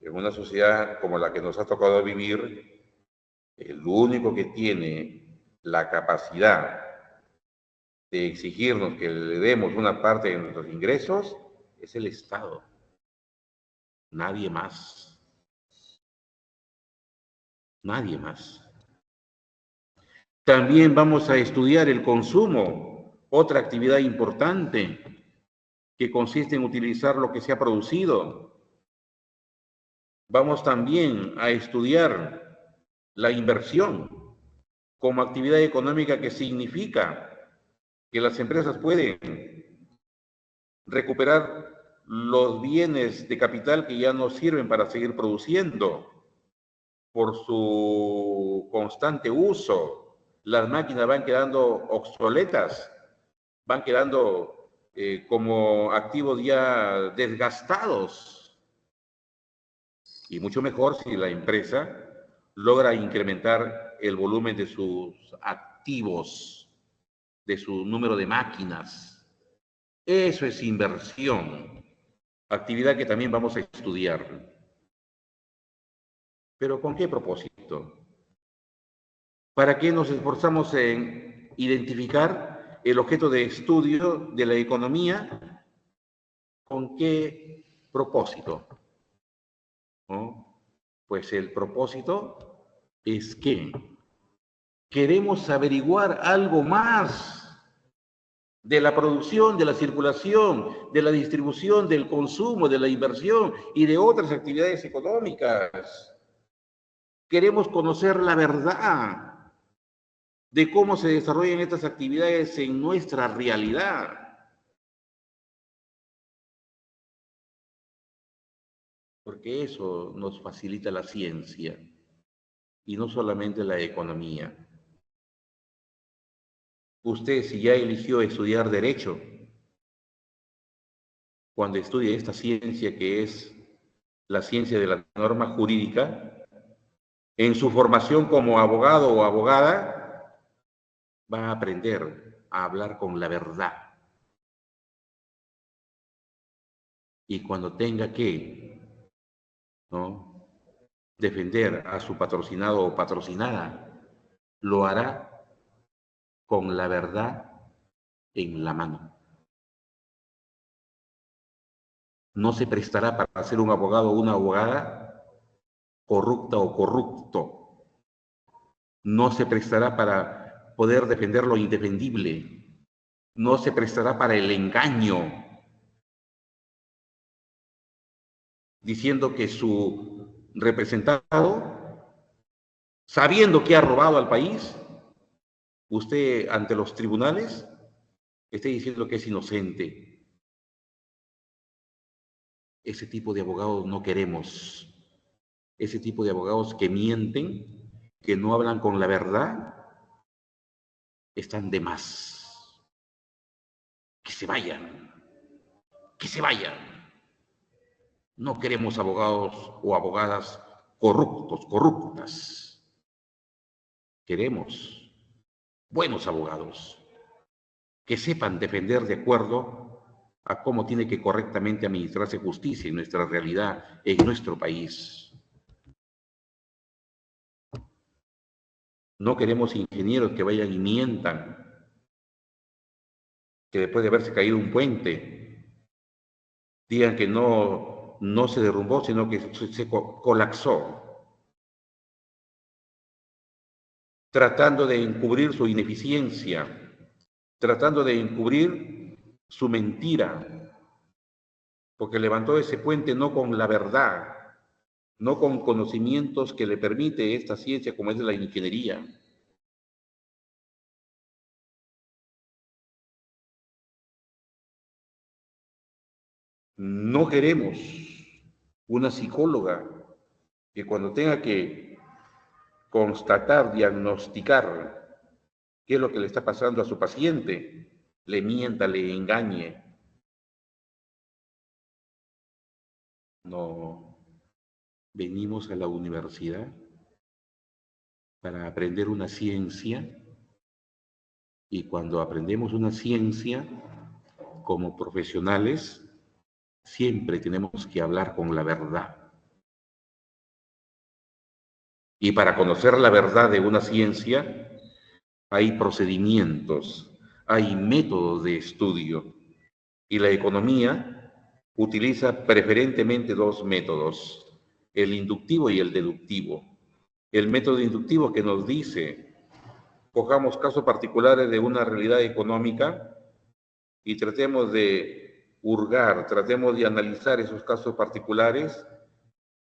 En una sociedad como la que nos ha tocado vivir, el único que tiene la capacidad de exigirnos que le demos una parte de nuestros ingresos es el Estado. nadie más. Nadie más. También vamos a estudiar el consumo, otra actividad importante que consiste en utilizar lo que se ha producido. Vamos también a estudiar la inversión como actividad económica que significa que las empresas pueden recuperar los bienes de capital que ya no sirven para seguir produciendo por su constante uso. Las máquinas van quedando obsoletas, van quedando como activos ya desgastados. Y mucho mejor si la empresa logra incrementar el volumen de sus activos, de su número de máquinas. Eso es inversión, actividad que también vamos a estudiar. ¿Pero con qué propósito? ¿Para qué nos esforzamos en identificar el objeto de estudio de la economía? ¿Con qué propósito? ¿No? Pues el propósito es que queremos averiguar algo más de la producción, de la circulación, de la distribución, del consumo, de la inversión y de otras actividades económicas. Queremos conocer la verdad de cómo se desarrollan estas actividades en nuestra realidad. Porque eso nos facilita la ciencia y no solamente la economía. Usted, si ya eligió estudiar Derecho, cuando estudie esta ciencia que es la ciencia de la norma jurídica, en su formación como abogado o abogada, va a aprender a hablar con la verdad. Y cuando tenga que, ¿no?, defender a su patrocinado o patrocinada, lo hará con la verdad en la mano. No se prestará para ser un abogado o una abogada corrupta o corrupto. No se prestará para poder defender lo indefendible. No se prestará para el engaño, diciendo que su representado, sabiendo que ha robado al país, usted ante los tribunales esté diciendo que es inocente. Ese tipo de abogados no queremos. Ese tipo de abogados que mienten, que no hablan con la verdad, están de más. Que se vayan. Que se vayan. No queremos abogados o abogadas corruptos, corruptas. Queremos buenos abogados que sepan defender de acuerdo a cómo tiene que correctamente administrarse justicia en nuestra realidad, en nuestro país. No queremos ingenieros que vayan y mientan, que después de haberse caído un puente, digan que no se derrumbó, sino que se colapsó, tratando de encubrir su ineficiencia, tratando de encubrir su mentira, porque levantó ese puente no con la verdad, no con conocimientos que le permite esta ciencia como es la ingeniería. No queremos una psicóloga que cuando tenga que constatar, diagnosticar qué es lo que le está pasando a su paciente, le mienta, le engañe. No, venimos a la universidad para aprender una ciencia y cuando aprendemos una ciencia como profesionales, siempre tenemos que hablar con la verdad. Y para conocer la verdad de una ciencia, hay procedimientos, hay métodos de estudio. Y la economía utiliza preferentemente dos métodos, el inductivo y el deductivo. El método inductivo que nos dice, cojamos casos particulares de una realidad económica y tratemos de hurgar, tratemos de analizar esos casos particulares,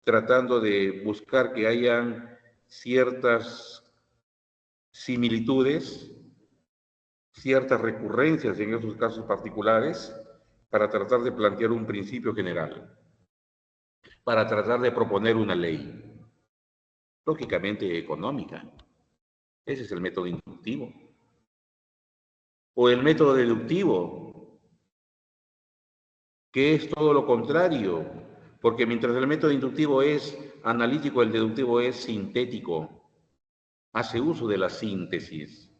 tratando de buscar que hayan ciertas similitudes, ciertas recurrencias en esos casos particulares, para tratar de plantear un principio general, para tratar de proponer una ley, lógicamente económica. Ese es el método inductivo. O el método deductivo, que es todo lo contrario, porque mientras el método inductivo es analítico, el deductivo es sintético, hace uso de la síntesis.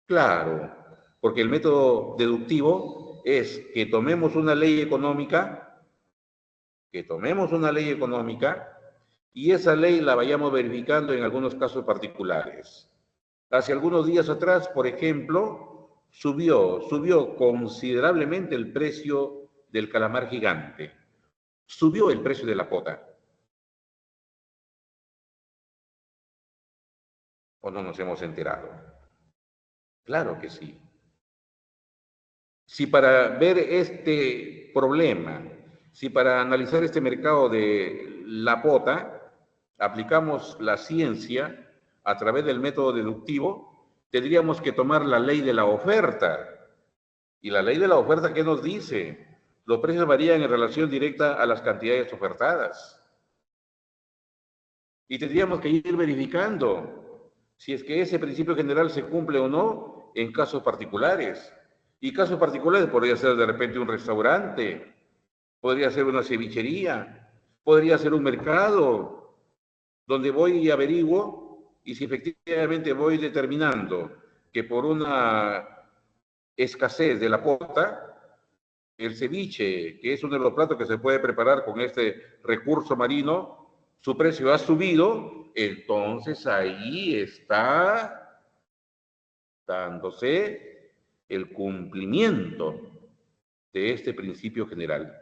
Claro, porque el método deductivo es que tomemos una ley económica, y esa ley la vayamos verificando en algunos casos particulares. Hace algunos días atrás, por ejemplo, subió considerablemente el precio del calamar gigante. Subió el precio de la pota. ¿O no nos hemos enterado? Claro que sí. Si para ver este problema, si para analizar este mercado de la pota, aplicamos la ciencia a través del método deductivo, tendríamos que tomar la ley de la oferta. Y la ley de la oferta, ¿qué nos dice? Los precios varían en relación directa a las cantidades ofertadas. Y tendríamos que ir verificando si es que ese principio general se cumple o no en casos particulares. Y casos particulares podría ser de repente un restaurante, podría ser una cevichería, podría ser un mercado, donde voy y averiguo, y si efectivamente voy determinando que por una escasez de la pota, el ceviche, que es uno de los platos que se puede preparar con este recurso marino, su precio ha subido, entonces ahí está dándose el cumplimiento de este principio general.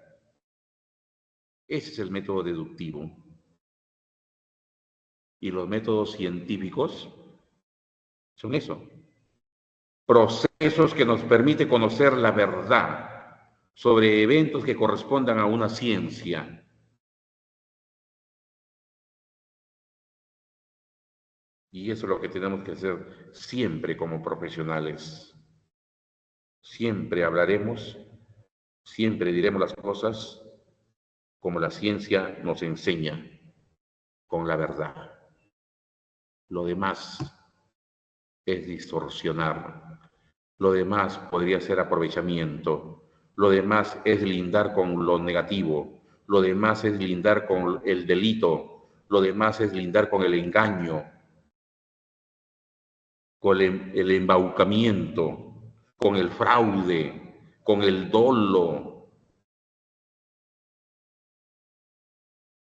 Ese es el método deductivo. Y los métodos científicos son eso. Procesos que nos permiten conocer la verdad sobre eventos que correspondan a una ciencia. Y eso es lo que tenemos que hacer siempre como profesionales. Siempre hablaremos, siempre diremos las cosas como la ciencia nos enseña, con la verdad. Lo demás es distorsionar. Lo demás podría ser aprovechamiento. Lo demás es lindar con lo negativo. Lo demás es lindar con el delito. Lo demás es lindar con el engaño, con el embaucamiento, con el fraude, con el dolo.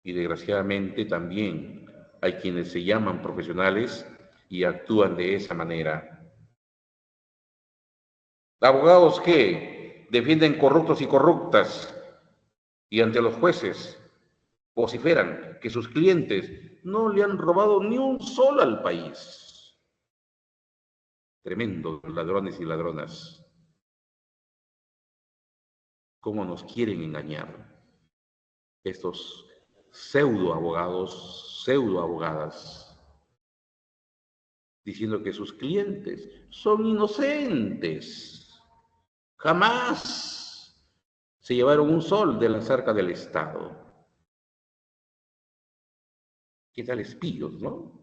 Y desgraciadamente también hay quienes se llaman profesionales y actúan de esa manera. Abogados que defienden corruptos y corruptas y ante los jueces vociferan que sus clientes no le han robado ni un sol al país. Tremendos ladrones y ladronas. ¿Cómo nos quieren engañar estos pseudo abogados, pseudo abogadas, diciendo que sus clientes son inocentes? Jamás se llevaron un sol de la cerca del Estado. ¿Qué tal espíos, no?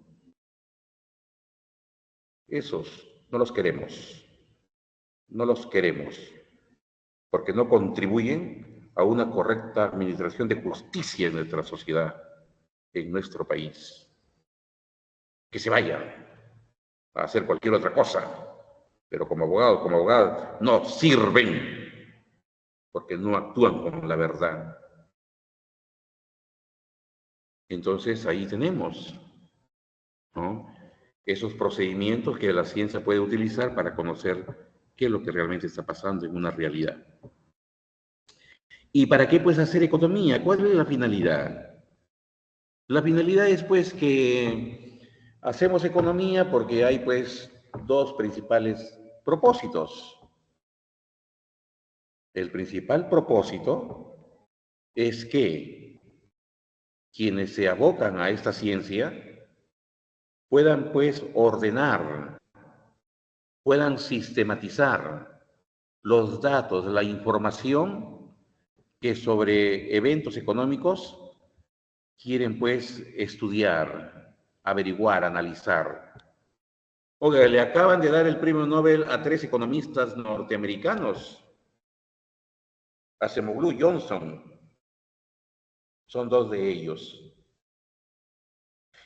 Esos no los queremos. No los queremos, porque no contribuyen a una correcta administración de justicia en nuestra sociedad, en nuestro país. Que se vayan a hacer cualquier otra cosa, pero como abogados, no sirven, porque no actúan con la verdad. Entonces ahí tenemos, ¿no?, esos procedimientos que la ciencia puede utilizar para conocer qué es lo que realmente está pasando en una realidad. ¿Y para qué pues hacer economía? ¿Cuál es la finalidad? La finalidad es pues que hacemos economía porque hay pues dos principales propósitos. El principal propósito es que quienes se abocan a esta ciencia puedan pues ordenar, puedan sistematizar los datos, la información que sobre eventos económicos quieren pues estudiar, averiguar, analizar. Oiga, le acaban de dar el premio Nobel a 3 economistas norteamericanos, Acemoglu, Johnson, son 2 de ellos.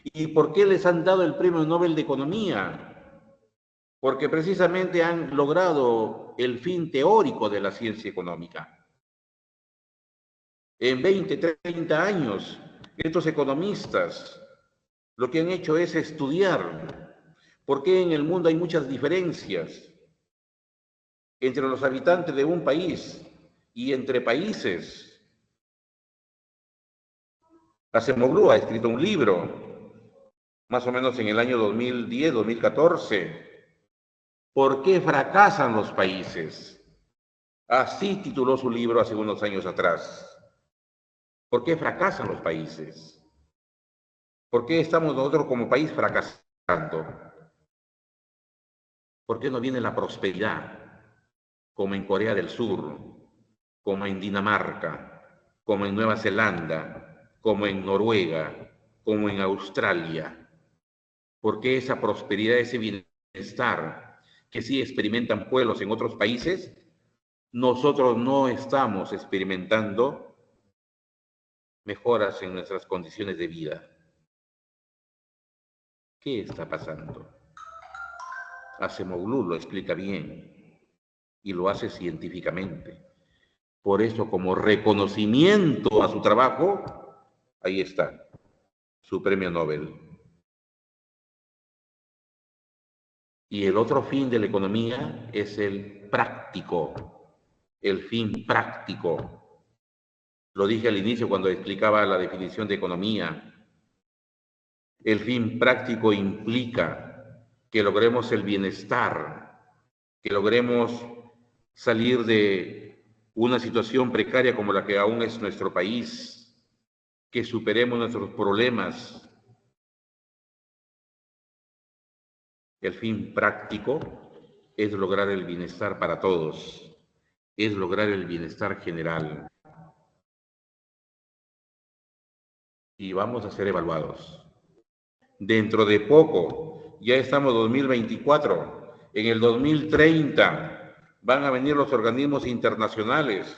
¿Y por qué les han dado el premio Nobel de Economía? Porque precisamente han logrado el fin teórico de la ciencia económica. En 20, 30 años, estos economistas lo que han hecho es estudiar por qué en el mundo hay muchas diferencias entre los habitantes de un país y entre países. Acemoglu ha escrito un libro, más o menos en el año 2010, 2014. ¿Por qué fracasan los países? Así tituló su libro hace unos años atrás. ¿Por qué fracasan los países? ¿Por qué estamos nosotros como país fracasando? ¿Por qué no viene la prosperidad como en Corea del Sur, como en Dinamarca, como en Nueva Zelanda, como en Noruega, como en Australia? ¿Por qué esa prosperidad, ese bienestar que sí experimentan pueblos en otros países, nosotros no estamos experimentando mejoras en nuestras condiciones de vida? ¿Qué está pasando? Acemoglu lo explica bien y lo hace científicamente. Por eso, como reconocimiento a su trabajo, ahí está, su premio Nobel. Y el otro fin de la economía es el práctico, el fin práctico. Lo dije al inicio cuando explicaba la definición de economía. El fin práctico implica que logremos el bienestar, que logremos salir de una situación precaria como la que aún es nuestro país, que superemos nuestros problemas. El fin práctico es lograr el bienestar para todos, es lograr el bienestar general. Y vamos a ser evaluados. Dentro de poco, ya estamos en 2024, en el 2030 van a venir los organismos internacionales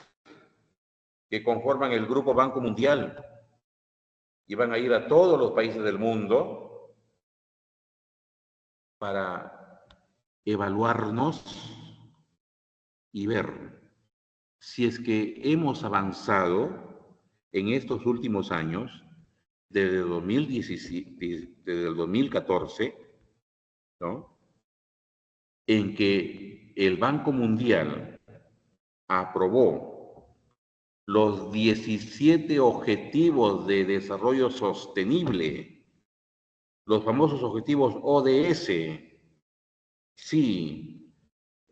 que conforman el Grupo Banco Mundial y van a ir a todos los países del mundo para evaluarnos y ver si es que hemos avanzado en estos últimos años, desde el 2017, desde el 2014, ¿no? En que el Banco Mundial aprobó los 17 Objetivos de Desarrollo Sostenible, los famosos objetivos ODS. Sí,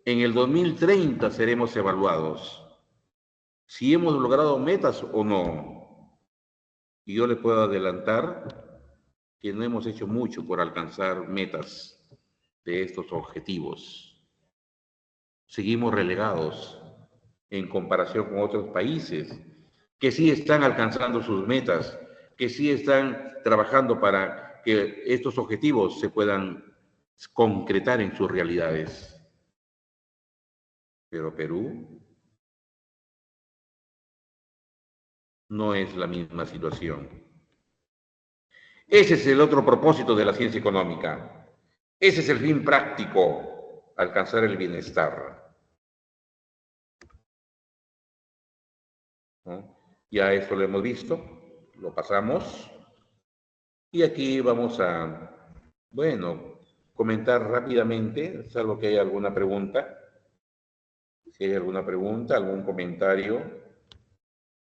en el 2030 seremos evaluados si hemos logrado metas o no. Y yo le puedo adelantar que no hemos hecho mucho por alcanzar metas de estos objetivos. Seguimos relegados en comparación con otros países que sí están alcanzando sus metas, que sí están trabajando para que estos objetivos se puedan concretar en sus realidades. Pero Perú no es la misma situación. Ese es el otro propósito de la ciencia económica. Ese es el fin práctico, alcanzar el bienestar, ¿no? Ya esto lo hemos visto, lo pasamos. Y aquí vamos a, bueno, comentar rápidamente, salvo que haya alguna pregunta. Si hay alguna pregunta, algún comentario.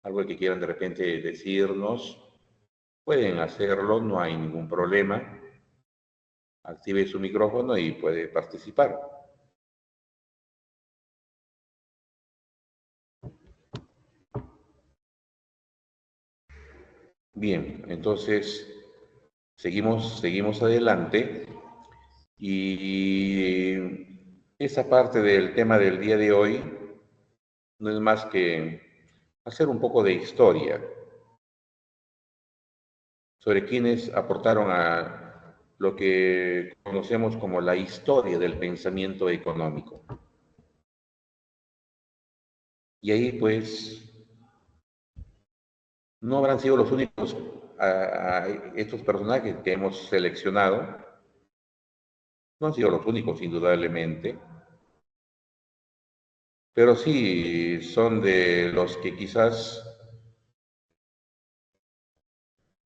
algo que quieran de repente decirnos, pueden hacerlo, no hay ningún problema. Active su micrófono y puede participar. Bien, entonces seguimos adelante y esa parte del tema del día de hoy no es más que hacer un poco de historia sobre quienes aportaron a lo que conocemos como la historia del pensamiento económico. Y ahí, pues, no habrán sido los únicos estos personajes que hemos seleccionado, no han sido los únicos, indudablemente, pero sí son de los que quizás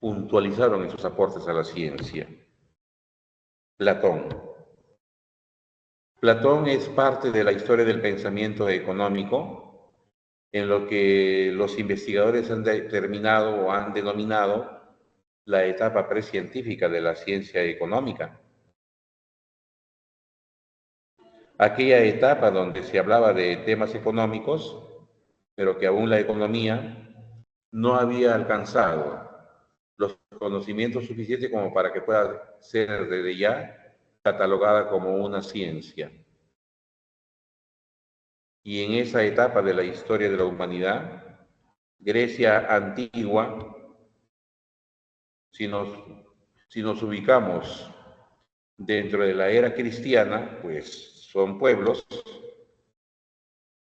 puntualizaron en sus aportes a la ciencia. Platón. Platón es parte de la historia del pensamiento económico, en lo que los investigadores han determinado o han denominado la etapa precientífica de la ciencia económica. Aquella etapa donde se hablaba de temas económicos, pero que aún la economía no había alcanzado los conocimientos suficientes como para que pueda ser desde ya catalogada como una ciencia. Y en esa etapa de la historia de la humanidad, Grecia antigua, si nos ubicamos dentro de la era cristiana, pues son pueblos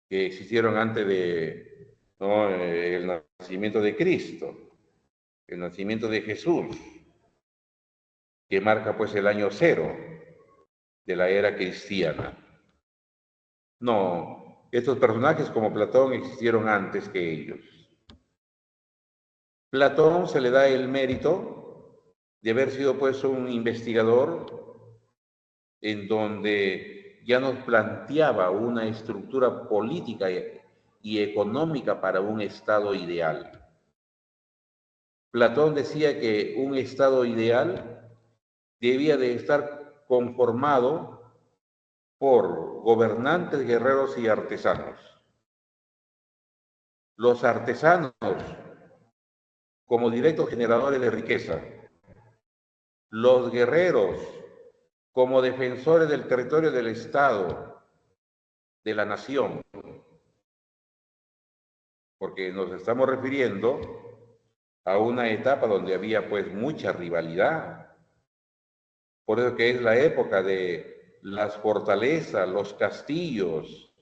que existieron antes de el nacimiento de Cristo, el nacimiento de Jesús, que marca pues el año cero de la era cristiana. No, estos personajes como Platón existieron antes que ellos. Platón se le da el mérito de haber sido pues un investigador en donde ya nos planteaba una estructura política y económica para un estado ideal. Platón decía que un estado ideal debía de estar conformado por gobernantes, guerreros y artesanos. Los artesanos como directos generadores de riqueza, los guerreros como defensores del territorio del Estado, de la nación, porque nos estamos refiriendo a una etapa donde había pues mucha rivalidad. Por eso que es la época de las fortalezas, los castillos,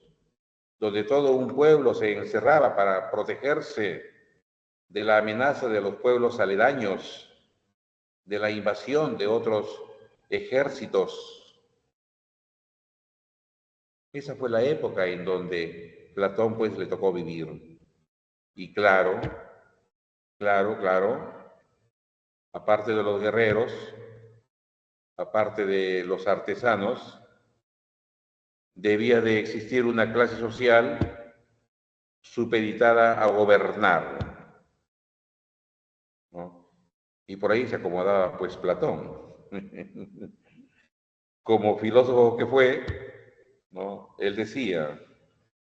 donde todo un pueblo se encerraba para protegerse de la amenaza de los pueblos aledaños, de la invasión de otros ejércitos. Esa fue la época en donde Platón pues le tocó vivir. Y claro, aparte de los guerreros, aparte de los artesanos, debía de existir una clase social supeditada a gobernar, ¿no? Y por ahí se acomodaba pues Platón. Como filósofo que fue, ¿no? Él decía,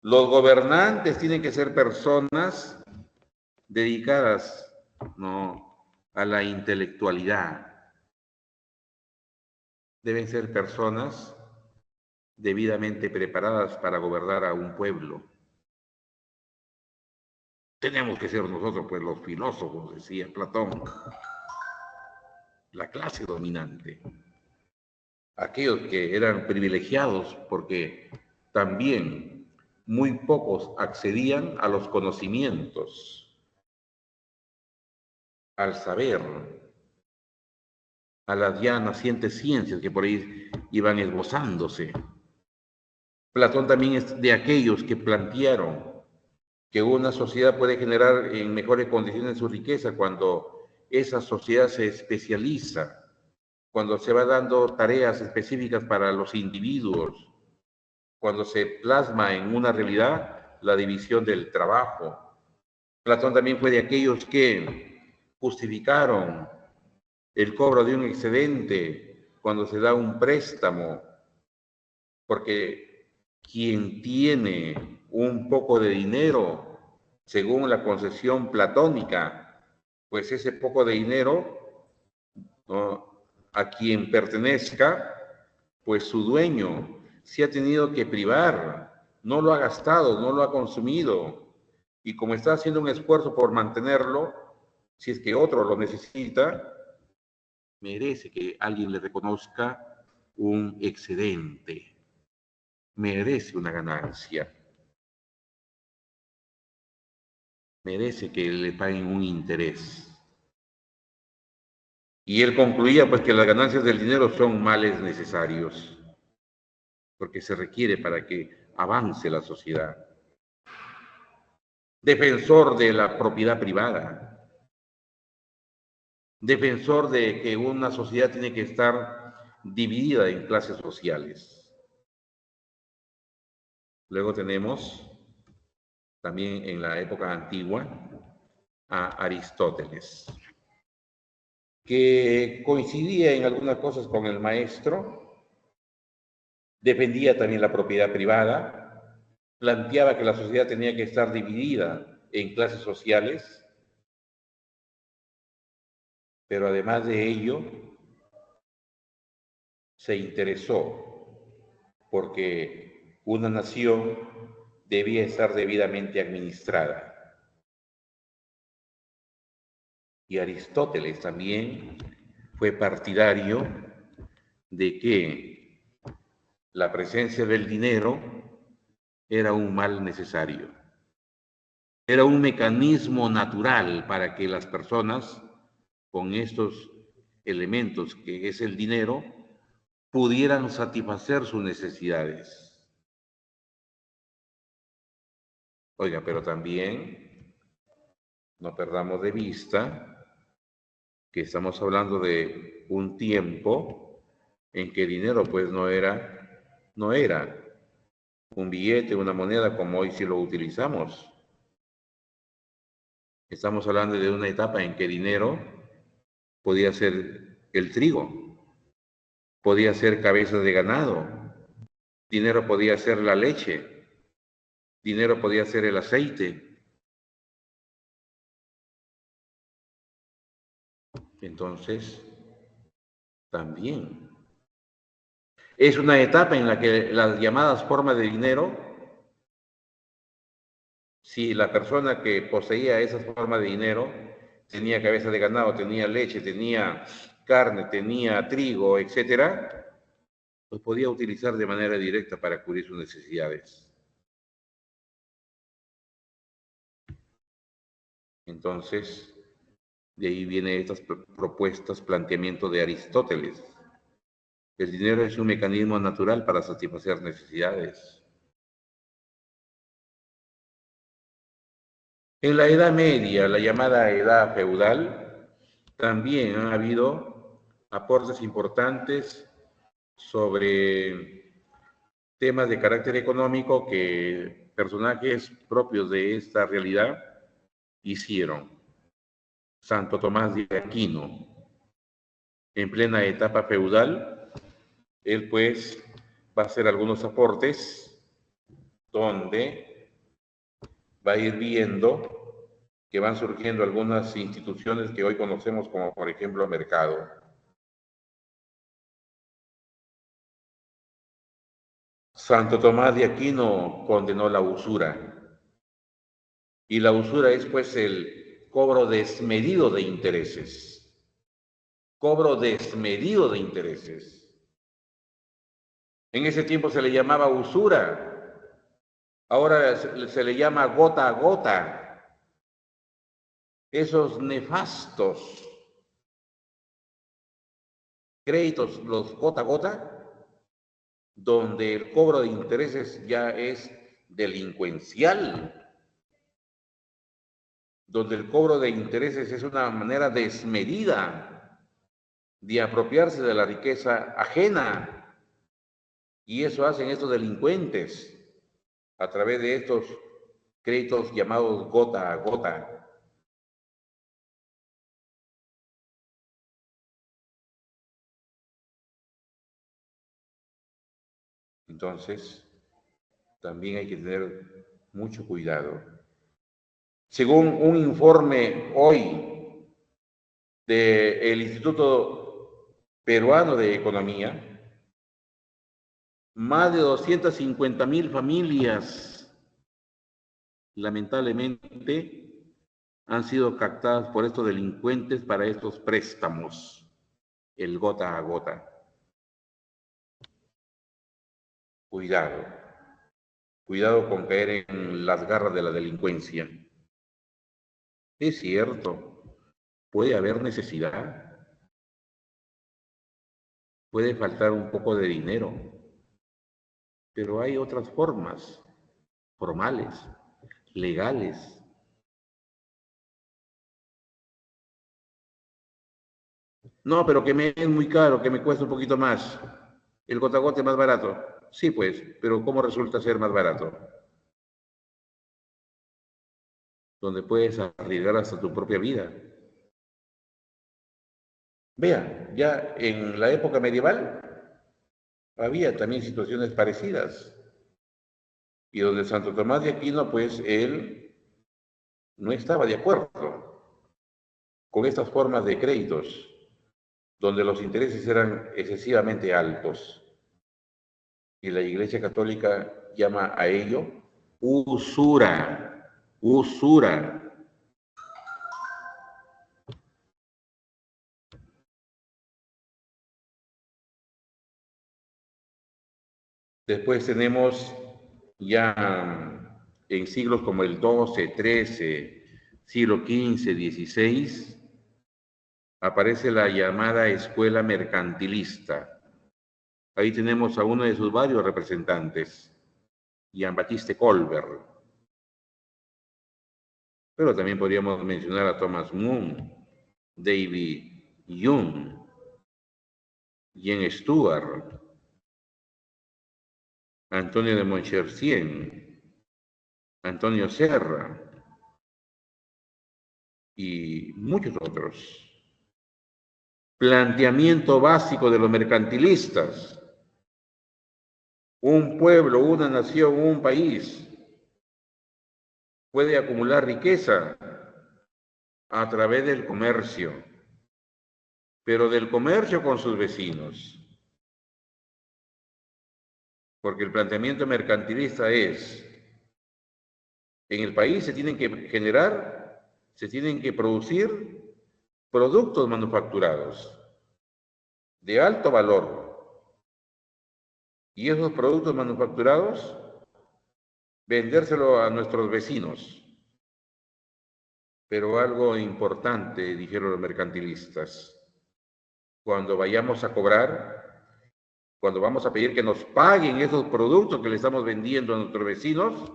los gobernantes tienen que ser personas dedicadas, ¿no?, a la intelectualidad. Deben ser personas debidamente preparadas para gobernar a un pueblo. Tenemos que ser nosotros, pues, los filósofos, decía Platón, la clase dominante. Aquellos que eran privilegiados porque también muy pocos accedían a los conocimientos, al saber, a las ya nacientes ciencias que por ahí iban esbozándose. Platón también es de aquellos que plantearon que una sociedad puede generar en mejores condiciones su riqueza cuando esa sociedad se especializa, cuando se va dando tareas específicas para los individuos, cuando se plasma en una realidad la división del trabajo, Platón también fue de aquellos que justificaron el cobro de un excedente cuando se da un préstamo, porque quien tiene un poco de dinero, según la concepción platónica, pues ese poco de dinero, ¿no?, a quien pertenezca, pues su dueño se ha tenido que privar, no lo ha gastado, no lo ha consumido, y como está haciendo un esfuerzo por mantenerlo, si es que otro lo necesita, merece que alguien le reconozca un excedente, merece una ganancia, merece que le paguen un interés. Y él concluía pues que las ganancias del dinero son males necesarios, porque se requiere para que avance la sociedad. Defensor de la propiedad privada, defensor de que una sociedad tiene que estar dividida en clases sociales. Luego tenemos también en la época antigua a Aristóteles, que coincidía en algunas cosas con el maestro, defendía también la propiedad privada, planteaba que la sociedad tenía que estar dividida en clases sociales, pero además de ello, se interesó porque una nación debía estar debidamente administrada. Y Aristóteles también fue partidario de que la presencia del dinero era un mal necesario. Era un mecanismo natural para que las personas, con estos elementos que es el dinero, pudieran satisfacer sus necesidades. Oiga, pero también no perdamos de vista que estamos hablando de un tiempo en que el dinero pues no era un billete, una moneda como hoy sí lo utilizamos. Estamos hablando de una etapa en que dinero podía ser el trigo, podía ser cabezas de ganado, dinero podía ser la leche, dinero podía ser el aceite. Entonces, también es una etapa en la que las llamadas formas de dinero, si la persona que poseía esas formas de dinero tenía cabeza de ganado, tenía leche, tenía carne, tenía trigo, etcétera, pues podía utilizar de manera directa para cubrir sus necesidades. Entonces, de ahí vienen estas propuestas, planteamiento de Aristóteles. El dinero es un mecanismo natural para satisfacer necesidades. En la Edad Media, la llamada Edad Feudal, también han habido aportes importantes sobre temas de carácter económico que personajes propios de esta realidad hicieron. Santo Tomás de Aquino, en plena etapa feudal, él pues va a hacer algunos aportes donde va a ir viendo que van surgiendo algunas instituciones que hoy conocemos como, por ejemplo, mercado. Santo Tomás de Aquino condenó la usura. Y la usura es pues el cobro desmedido de intereses. Cobro desmedido de intereses. En ese tiempo se le llamaba usura. Ahora se le llama gota a gota. Esos nefastos créditos, los gota a gota, donde el cobro de intereses ya es delincuencial, donde el cobro de intereses es una manera desmedida de apropiarse de la riqueza ajena. Y eso hacen estos delincuentes a través de estos créditos llamados gota a gota. Entonces, también hay que tener mucho cuidado. Según un informe hoy del Instituto Peruano de Economía, más de 250.000 familias, lamentablemente, han sido captadas por estos delincuentes para estos préstamos, el gota a gota. Cuidado, cuidado con caer en las garras de la delincuencia. Es cierto, puede haber necesidad, puede faltar un poco de dinero, pero hay otras formas, formales, legales. No, pero que me es muy caro, que me cuesta un poquito más. El gota a gota es más barato. Sí, pues, pero ¿cómo resulta ser más barato? Donde puedes arriesgar hasta tu propia vida. Vea, ya en la época medieval había también situaciones parecidas. Y donde Santo Tomás de Aquino, pues él no estaba de acuerdo con estas formas de créditos, donde los intereses eran excesivamente altos. Y la Iglesia Católica llama a ello usura, usura. Después tenemos ya en siglos como el XII, XIII, siglo XV, XVI, aparece la llamada escuela mercantilista. Ahí tenemos a uno de sus varios representantes, Jean-Baptiste Colbert. Pero también podríamos mencionar a Thomas Moon, David Hume, Jean Stuart, Antonio de Montchertien, Antonio Serra y muchos otros. Planteamiento básico de los mercantilistas. Un pueblo, una nación, un país puede acumular riqueza a través del comercio, pero del comercio con sus vecinos. Porque el planteamiento mercantilista es, en el país se tienen que generar, se tienen que producir productos manufacturados de alto valor. Y esos productos manufacturados, vendérselo a nuestros vecinos. Pero algo importante, dijeron los mercantilistas, cuando vayamos a cobrar, cuando vamos a pedir que nos paguen esos productos que le estamos vendiendo a nuestros vecinos,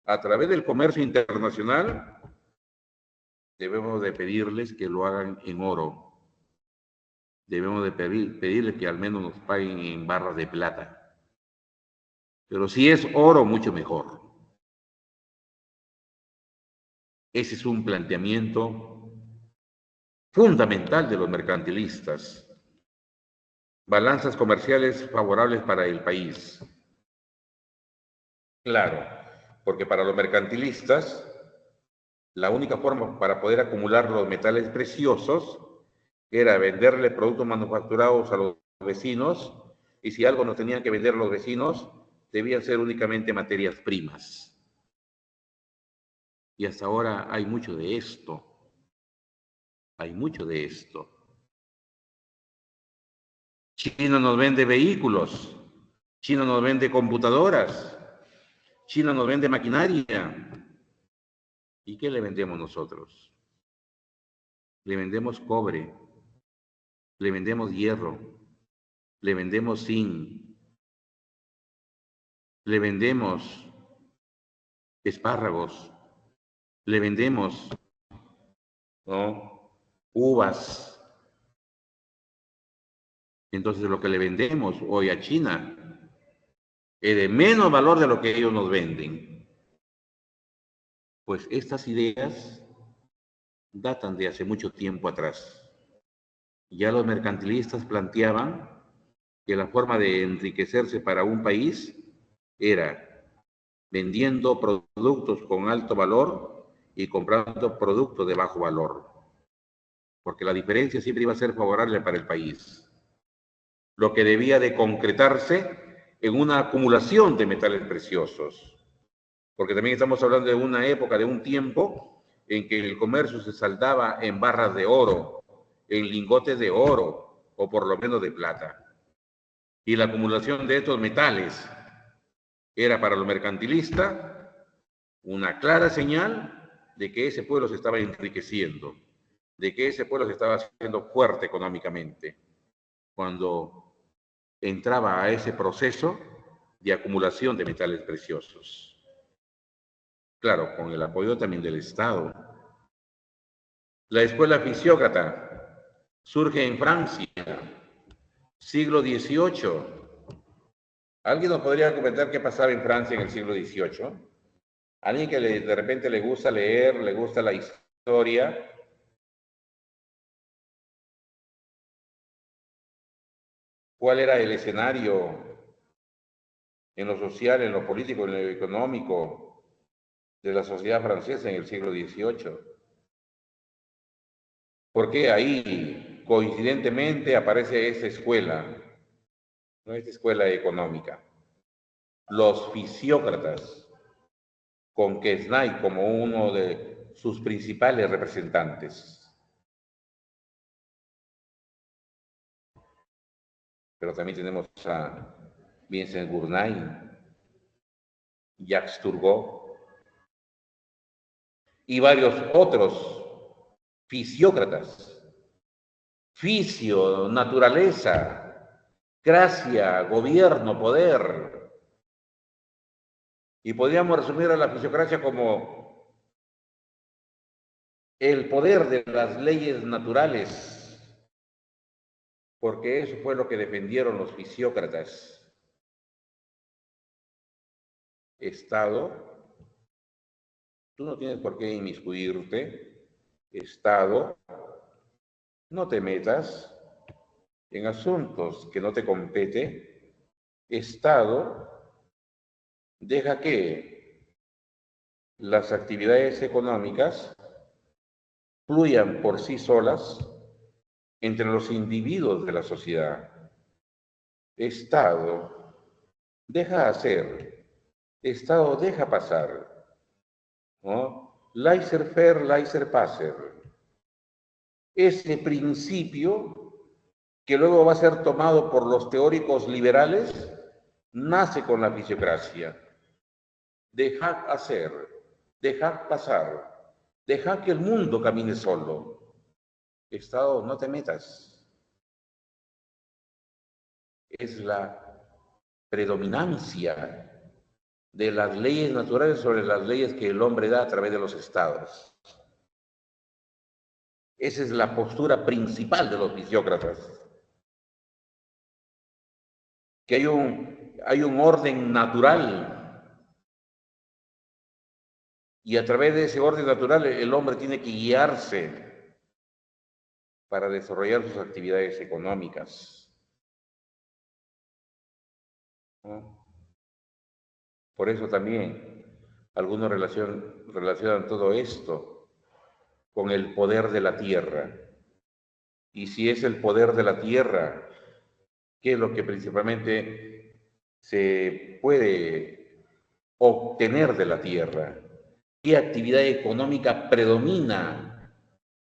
a través del comercio internacional, debemos de pedirles que lo hagan en oro. Debemos de pedirles que al menos nos paguen en barras de plata. Pero si es oro, mucho mejor. Ese es un planteamiento fundamental de los mercantilistas. Balanzas comerciales favorables para el país. Claro, porque para los mercantilistas, la única forma para poder acumular los metales preciosos era venderle productos manufacturados a los vecinos, y si algo nos tenían que vender los vecinos, debían ser únicamente materias primas. Y hasta ahora hay mucho de esto. Hay mucho de esto. China nos vende vehículos, China nos vende computadoras, China nos vende maquinaria. ¿Y qué le vendemos nosotros? Le vendemos cobre, le vendemos hierro, le vendemos zinc, le vendemos espárragos, le vendemos, ¿no?, uvas. Entonces lo que le vendemos hoy a China es de menos valor de lo que ellos nos venden. Pues estas ideas datan de hace mucho tiempo atrás. Ya los mercantilistas planteaban que la forma de enriquecerse para un país era vendiendo productos con alto valor y comprando productos de bajo valor, porque la diferencia siempre iba a ser favorable para el país, lo que debía de concretarse en una acumulación de metales preciosos, porque también estamos hablando de una época, de un tiempo en que el comercio se saldaba en barras de oro, en lingotes de oro o por lo menos de plata. Y la acumulación de estos metales era para los mercantilistas una clara señal de que ese pueblo se estaba enriqueciendo, de que ese pueblo se estaba haciendo fuerte económicamente, cuando entraba a ese proceso de acumulación de metales preciosos. Claro, con el apoyo también del Estado. La escuela fisiócrata surge en Francia, siglo XVIII. ¿Alguien nos podría comentar qué pasaba en Francia en el siglo XVIII? Alguien que de repente le gusta leer, le gusta la historia. ¿Cuál era el escenario en lo social, en lo político, en lo económico de la sociedad francesa en el siglo XVIII? ¿Por qué ahí coincidentemente aparece esta escuela, ¿no? Esta escuela económica? Los fisiócratas, con Quesnay como uno de sus principales representantes. Pero también tenemos a Vincent Gournay, Jacques Turgot y varios otros fisiócratas. Fisio, naturaleza, gracia, gobierno, poder. Y podríamos resumir a la fisiocracia como el poder de las leyes naturales, porque eso fue lo que defendieron los fisiócratas. Estado, tú no tienes por qué inmiscuirte. Estado, no te metas en asuntos que no te compete. Estado, deja que las actividades económicas fluyan por sí solas entre los individuos de la sociedad. Estado, deja hacer. Estado, deja pasar, ¿no? Laissez-faire, laissez-passer. Ese principio, que luego va a ser tomado por los teóricos liberales, nace con la fisiocracia. Dejad hacer, dejad pasar, dejad que el mundo camine solo. Estado, no te metas. Es la predominancia de las leyes naturales sobre las leyes que el hombre da a través de los estados. Esa es la postura principal de los fisiócratas. Que hay un orden natural y a través de ese orden natural el hombre tiene que guiarse para desarrollar sus actividades económicas, ¿no? Por eso también algunos relacionan todo esto con el poder de la tierra. Y si es el poder de la tierra, ¿qué es lo que principalmente se puede obtener de la tierra? ¿Qué actividad económica predomina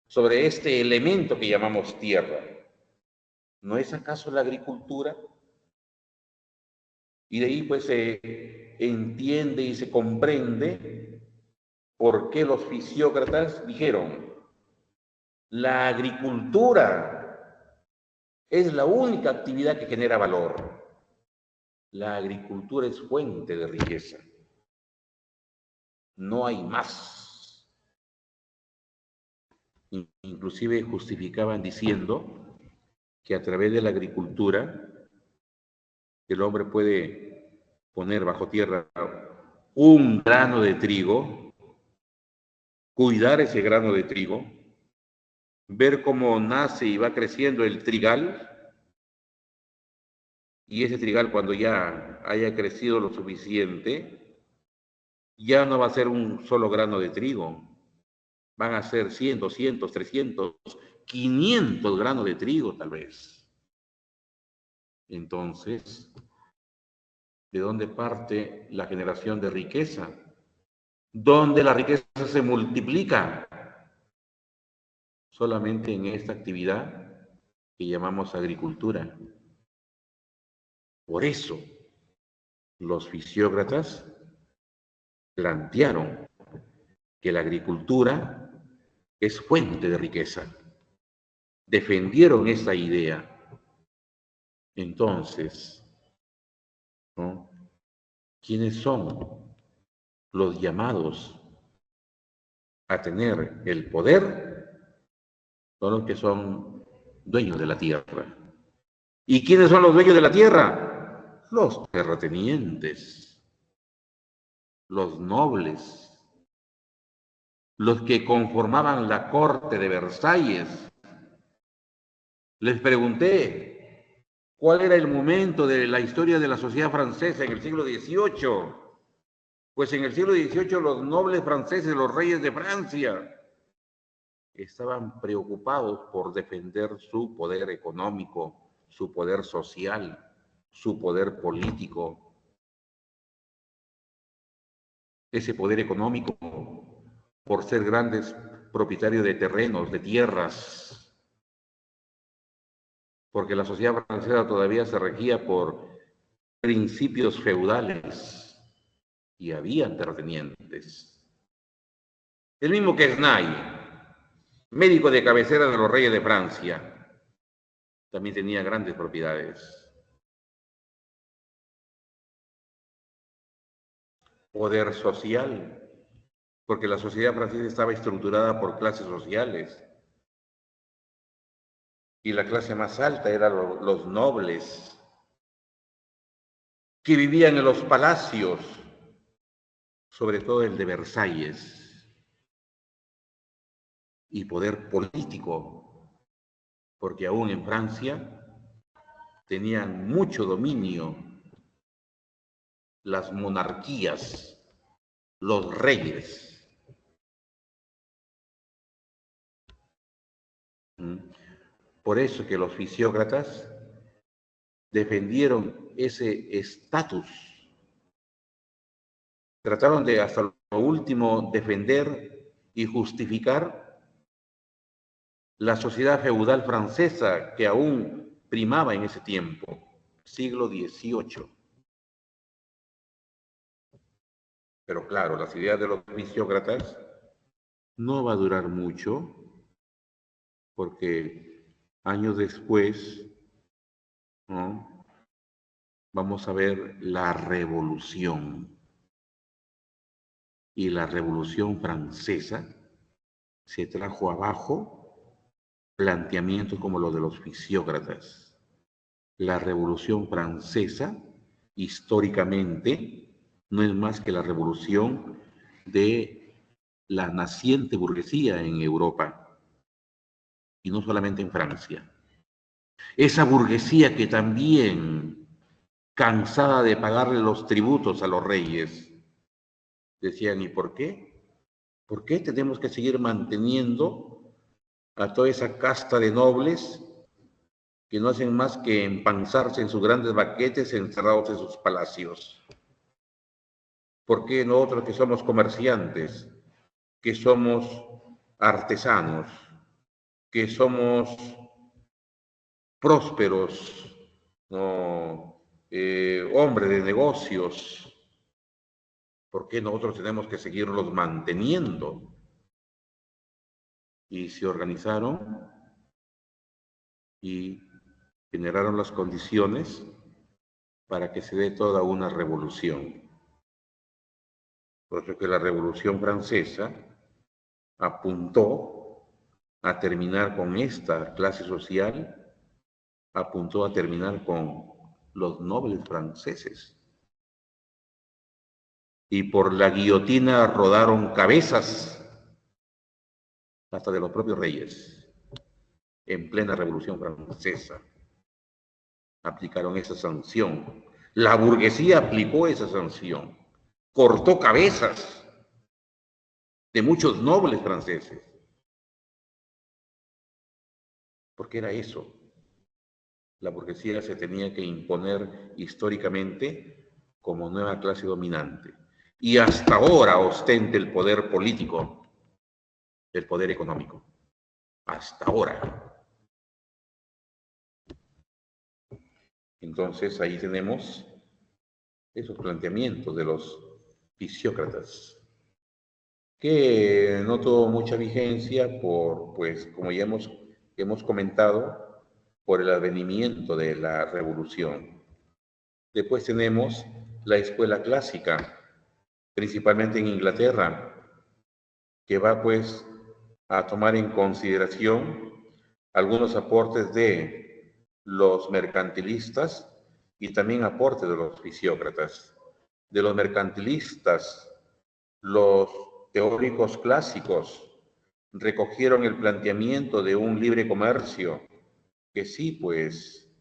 sobre este elemento que llamamos tierra? ¿No es acaso la agricultura? Y de ahí pues se entiende y se comprende por qué los fisiócratas dijeron: la agricultura es la única actividad que genera valor. La agricultura es fuente de riqueza. No hay más. Inclusive justificaban diciendo que a través de la agricultura el hombre puede poner bajo tierra un grano de trigo, cuidar ese grano de trigo, ver cómo nace y va creciendo el trigal, Y ese trigal, cuando ya haya crecido lo suficiente, ya no va a ser un solo grano de trigo. Van a ser 100, 200, 300, 500 granos de trigo, tal vez. Entonces, ¿de dónde parte la generación de riqueza? ¿Dónde la riqueza se multiplica? Solamente en esta actividad que llamamos agricultura. Por eso, los fisiócratas plantearon que la agricultura es fuente de riqueza. Defendieron esa idea. Entonces, ¿no? ¿Quiénes son los llamados a tener el poder? Son los que son dueños de la tierra. ¿Y quiénes son los dueños de la tierra? Los terratenientes, los nobles, los que conformaban la corte de Versalles. Les pregunté, ¿cuál era el momento de la historia de la sociedad francesa en el siglo XVIII? Pues en el siglo XVIII los nobles franceses, los reyes de Francia, estaban preocupados por defender su poder económico, su poder social, su poder político. Ese poder económico por ser grandes propietarios de terrenos, de tierras, porque la sociedad francesa todavía se regía por principios feudales y había terratenientes. El mismo Quesnay, médico de cabecera de los reyes de Francia, también tenía grandes propiedades. Poder social, porque la sociedad francesa estaba estructurada por clases sociales. Y la clase más alta eran los nobles, que vivían en los palacios, sobre todo el de Versalles. Y poder político, porque aún en Francia tenían mucho dominio las monarquías, los reyes. Por eso que los fisiócratas defendieron ese estatus. Trataron de hasta lo último defender y justificar la sociedad feudal francesa que aún primaba en ese tiempo, siglo XVIII. Pero claro, las ideas de los fisiócratas no va a durar mucho, porque años después, ¿no?, vamos a ver la revolución. Y la revolución francesa se trajo abajo planteamientos como los de los fisiócratas. La revolución francesa, históricamente, no es más que la revolución de la naciente burguesía en Europa, y no solamente en Francia. Esa burguesía que también, cansada de pagarle los tributos a los reyes, decían, ¿y por qué? ¿Por qué tenemos que seguir manteniendo a toda esa casta de nobles que no hacen más que empanzarse en sus grandes banquetes encerrados en sus palacios? ¿Por qué nosotros que somos comerciantes, que somos artesanos, que somos prósperos, ¿no?, hombres de negocios, ¿por qué nosotros tenemos que seguirlos manteniendo? Y se organizaron y generaron las condiciones para que se dé toda una revolución. Por eso que la Revolución Francesa apuntó a terminar con esta clase social, apuntó a terminar con los nobles franceses. Y por la guillotina rodaron cabezas hasta de los propios reyes, en plena Revolución Francesa. aplicaron esa sanción. La burguesía aplicó esa sanción. Cortó cabezas de muchos nobles franceses. Porque era eso. La burguesía se tenía que imponer históricamente como nueva clase dominante. Y hasta ahora ostenta el poder político, el poder económico. Hasta ahora. Entonces ahí tenemos esos planteamientos de los fisiócratas, que no tuvo mucha vigencia por, pues, como ya hemos comentado, por el advenimiento de la revolución. Después tenemos la escuela clásica, principalmente en Inglaterra, que va pues a tomar en consideración algunos aportes de los mercantilistas y también aportes de los fisiócratas. De los mercantilistas, los teóricos clásicos recogieron el planteamiento de un libre comercio, que sí, pues,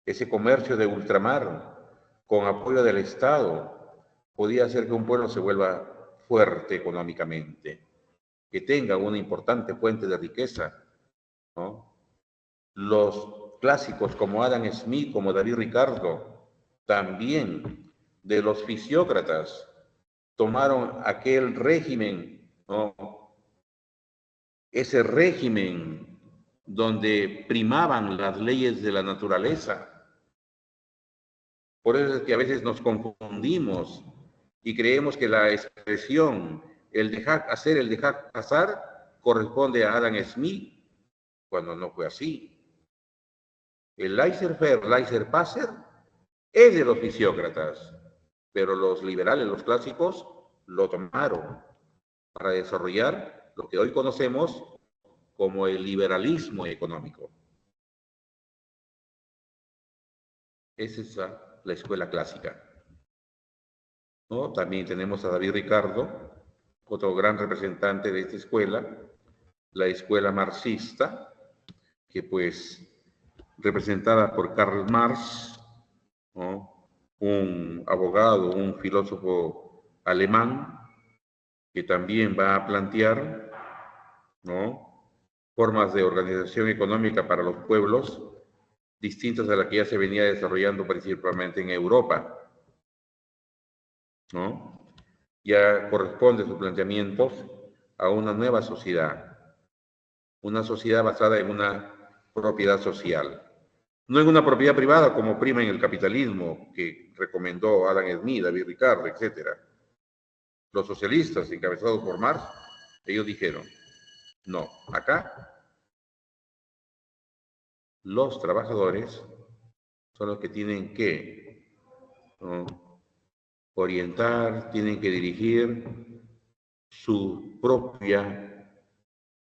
ese comercio de ultramar, con apoyo del Estado, podía hacer que un pueblo se vuelva fuerte económicamente, que tenga una importante fuente de riqueza, ¿no? Los clásicos como Adam Smith, como David Ricardo, también de los fisiócratas, tomaron aquel régimen, ¿no? Ese régimen donde primaban las leyes de la naturaleza. Por eso es que a veces nos confundimos y creemos que la expresión el dejar hacer, el dejar pasar, corresponde a Adam Smith, cuando no fue así. El laissez-faire, laissez-passer es de los fisiócratas, pero los liberales, los clásicos, lo tomaron para desarrollar lo que hoy conocemos como el liberalismo económico. Esa es la escuela clásica, ¿no? También tenemos a David Ricardo, otro gran representante de esta escuela, la escuela marxista, que pues representada por Karl Marx, ¿no? Un abogado, un filósofo alemán, que también va a plantear, ¿no?, formas de organización económica para los pueblos distintas a las que ya se venía desarrollando principalmente en Europa, ¿no? Ya corresponde sus planteamientos a una nueva sociedad, una sociedad basada en una propiedad social, no en una propiedad privada como prima en el capitalismo que recomendó Adam Smith, David Ricardo, etc. Los socialistas, encabezados por Marx, ellos dijeron, no, acá los trabajadores son los que tienen que, ¿no?, orientar, tienen que dirigir su propia,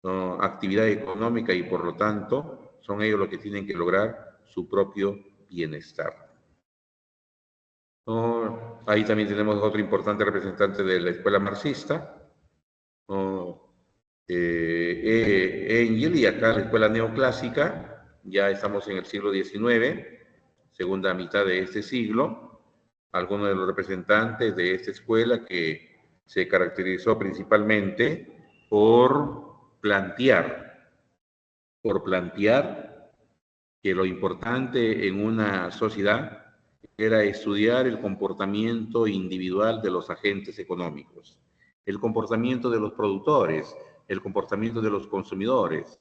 ¿no?, actividad económica y por lo tanto son ellos los que tienen que lograr su propio bienestar. ¿No? Ahí también tenemos otro importante representante de la escuela marxista, ¿no?, Engel, y acá la escuela neoclásica, ya estamos en el siglo XIX, segunda mitad de este siglo, algunos de los representantes de esta escuela que se caracterizó principalmente por plantear que lo importante en una sociedad era estudiar el comportamiento individual de los agentes económicos, el comportamiento de los productores, el comportamiento de los consumidores.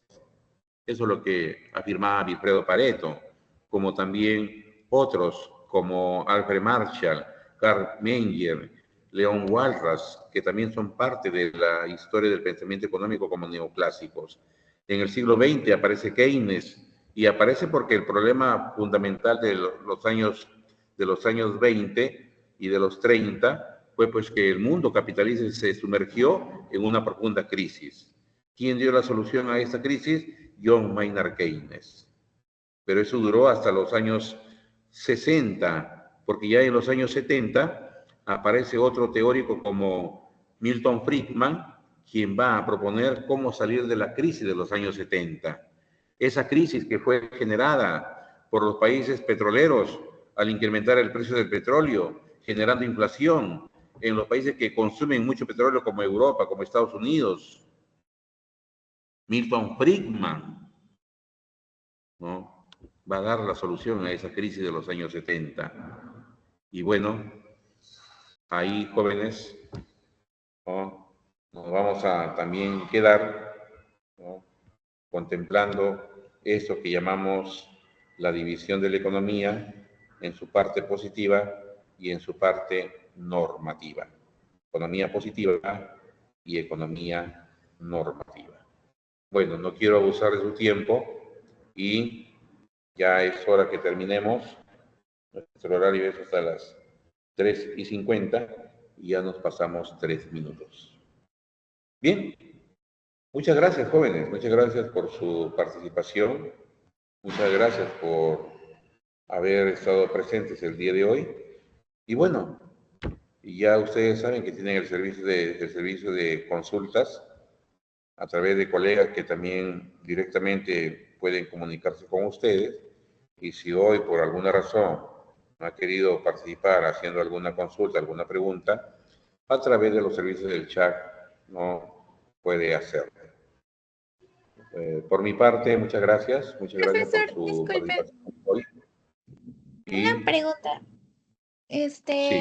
Eso es lo que afirmaba Vilfredo Pareto, como también otros como Alfred Marshall, Karl Menger, Leon Walras, que también son parte de la historia del pensamiento económico como neoclásicos. En el siglo XX aparece Keynes, y aparece porque el problema fundamental de los años 20 y de los 30 fue pues que el mundo capitalista se sumergió en una profunda crisis. ¿Quién dio la solución a esta crisis? John Maynard Keynes. Pero eso duró hasta los años 60, porque ya en los años 70 aparece otro teórico como Milton Friedman, quien va a proponer cómo salir de la crisis de los años 70. Esa crisis que fue generada por los países petroleros al incrementar el precio del petróleo, generando inflación en los países que consumen mucho petróleo como Europa, como Estados Unidos. Milton Friedman, ¿no?, va a dar la solución a esa crisis de los años 70. Y bueno, ahí, jóvenes, ¿no?, nos vamos a también quedar, ¿no?, contemplando esto que llamamos la división de la economía en su parte positiva y en su parte normativa. Economía positiva y economía normativa. Bueno, no quiero abusar de su tiempo y ya es hora que terminemos. Nuestro horario es hasta las 3:50 y ya nos pasamos 3 minutos. Bien, muchas gracias, jóvenes. Muchas gracias por su participación. Muchas gracias por haber estado presentes el día de hoy. Y bueno, ya ustedes saben que tienen el servicio de consultas a través de colegas que también directamente pueden comunicarse con ustedes. Y si hoy por alguna razón no ha querido participar haciendo alguna consulta, alguna pregunta, a través de los servicios del chat no puede hacerlo. Por mi parte, muchas gracias por
Profesor,
su
disculpe,
participación hoy.
una pregunta.
Sí,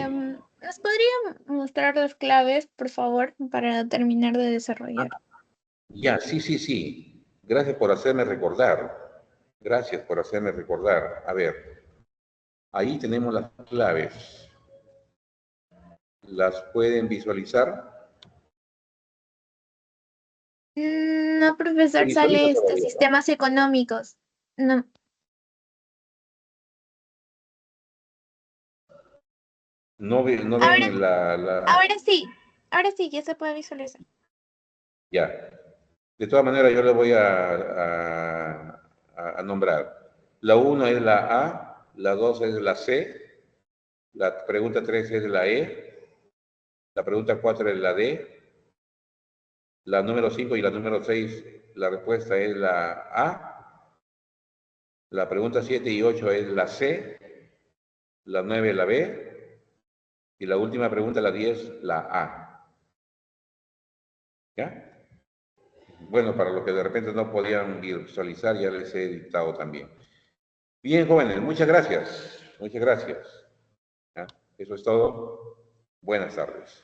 ¿Nos podría mostrar las claves, por favor, para terminar de desarrollar?
ya, sí. Gracias por hacerme recordar. Gracias por hacerme recordar. A ver, ahí tenemos las claves. ¿Las pueden visualizar?
No,
¿Se
profesor,
visualiza
sale
todavía?
sistemas económicos. No.
No
Ahora,
ven
ahora sí, ya se puede visualizar.
Ya. De todas maneras, yo le voy a nombrar. La 1 es la A, la 2 es la C, la pregunta 3 es la E, la pregunta 4 es la D, la número 5 y la número 6, la respuesta es la A, la pregunta 7 y 8 es la C, la 9 la B, y la última pregunta, la 10, la A. ¿Ya? Bueno, para los que de repente no podían visualizar, ya les he dictado también. Bien, jóvenes, muchas gracias. Muchas gracias. ¿Ya? Eso es todo. Buenas tardes.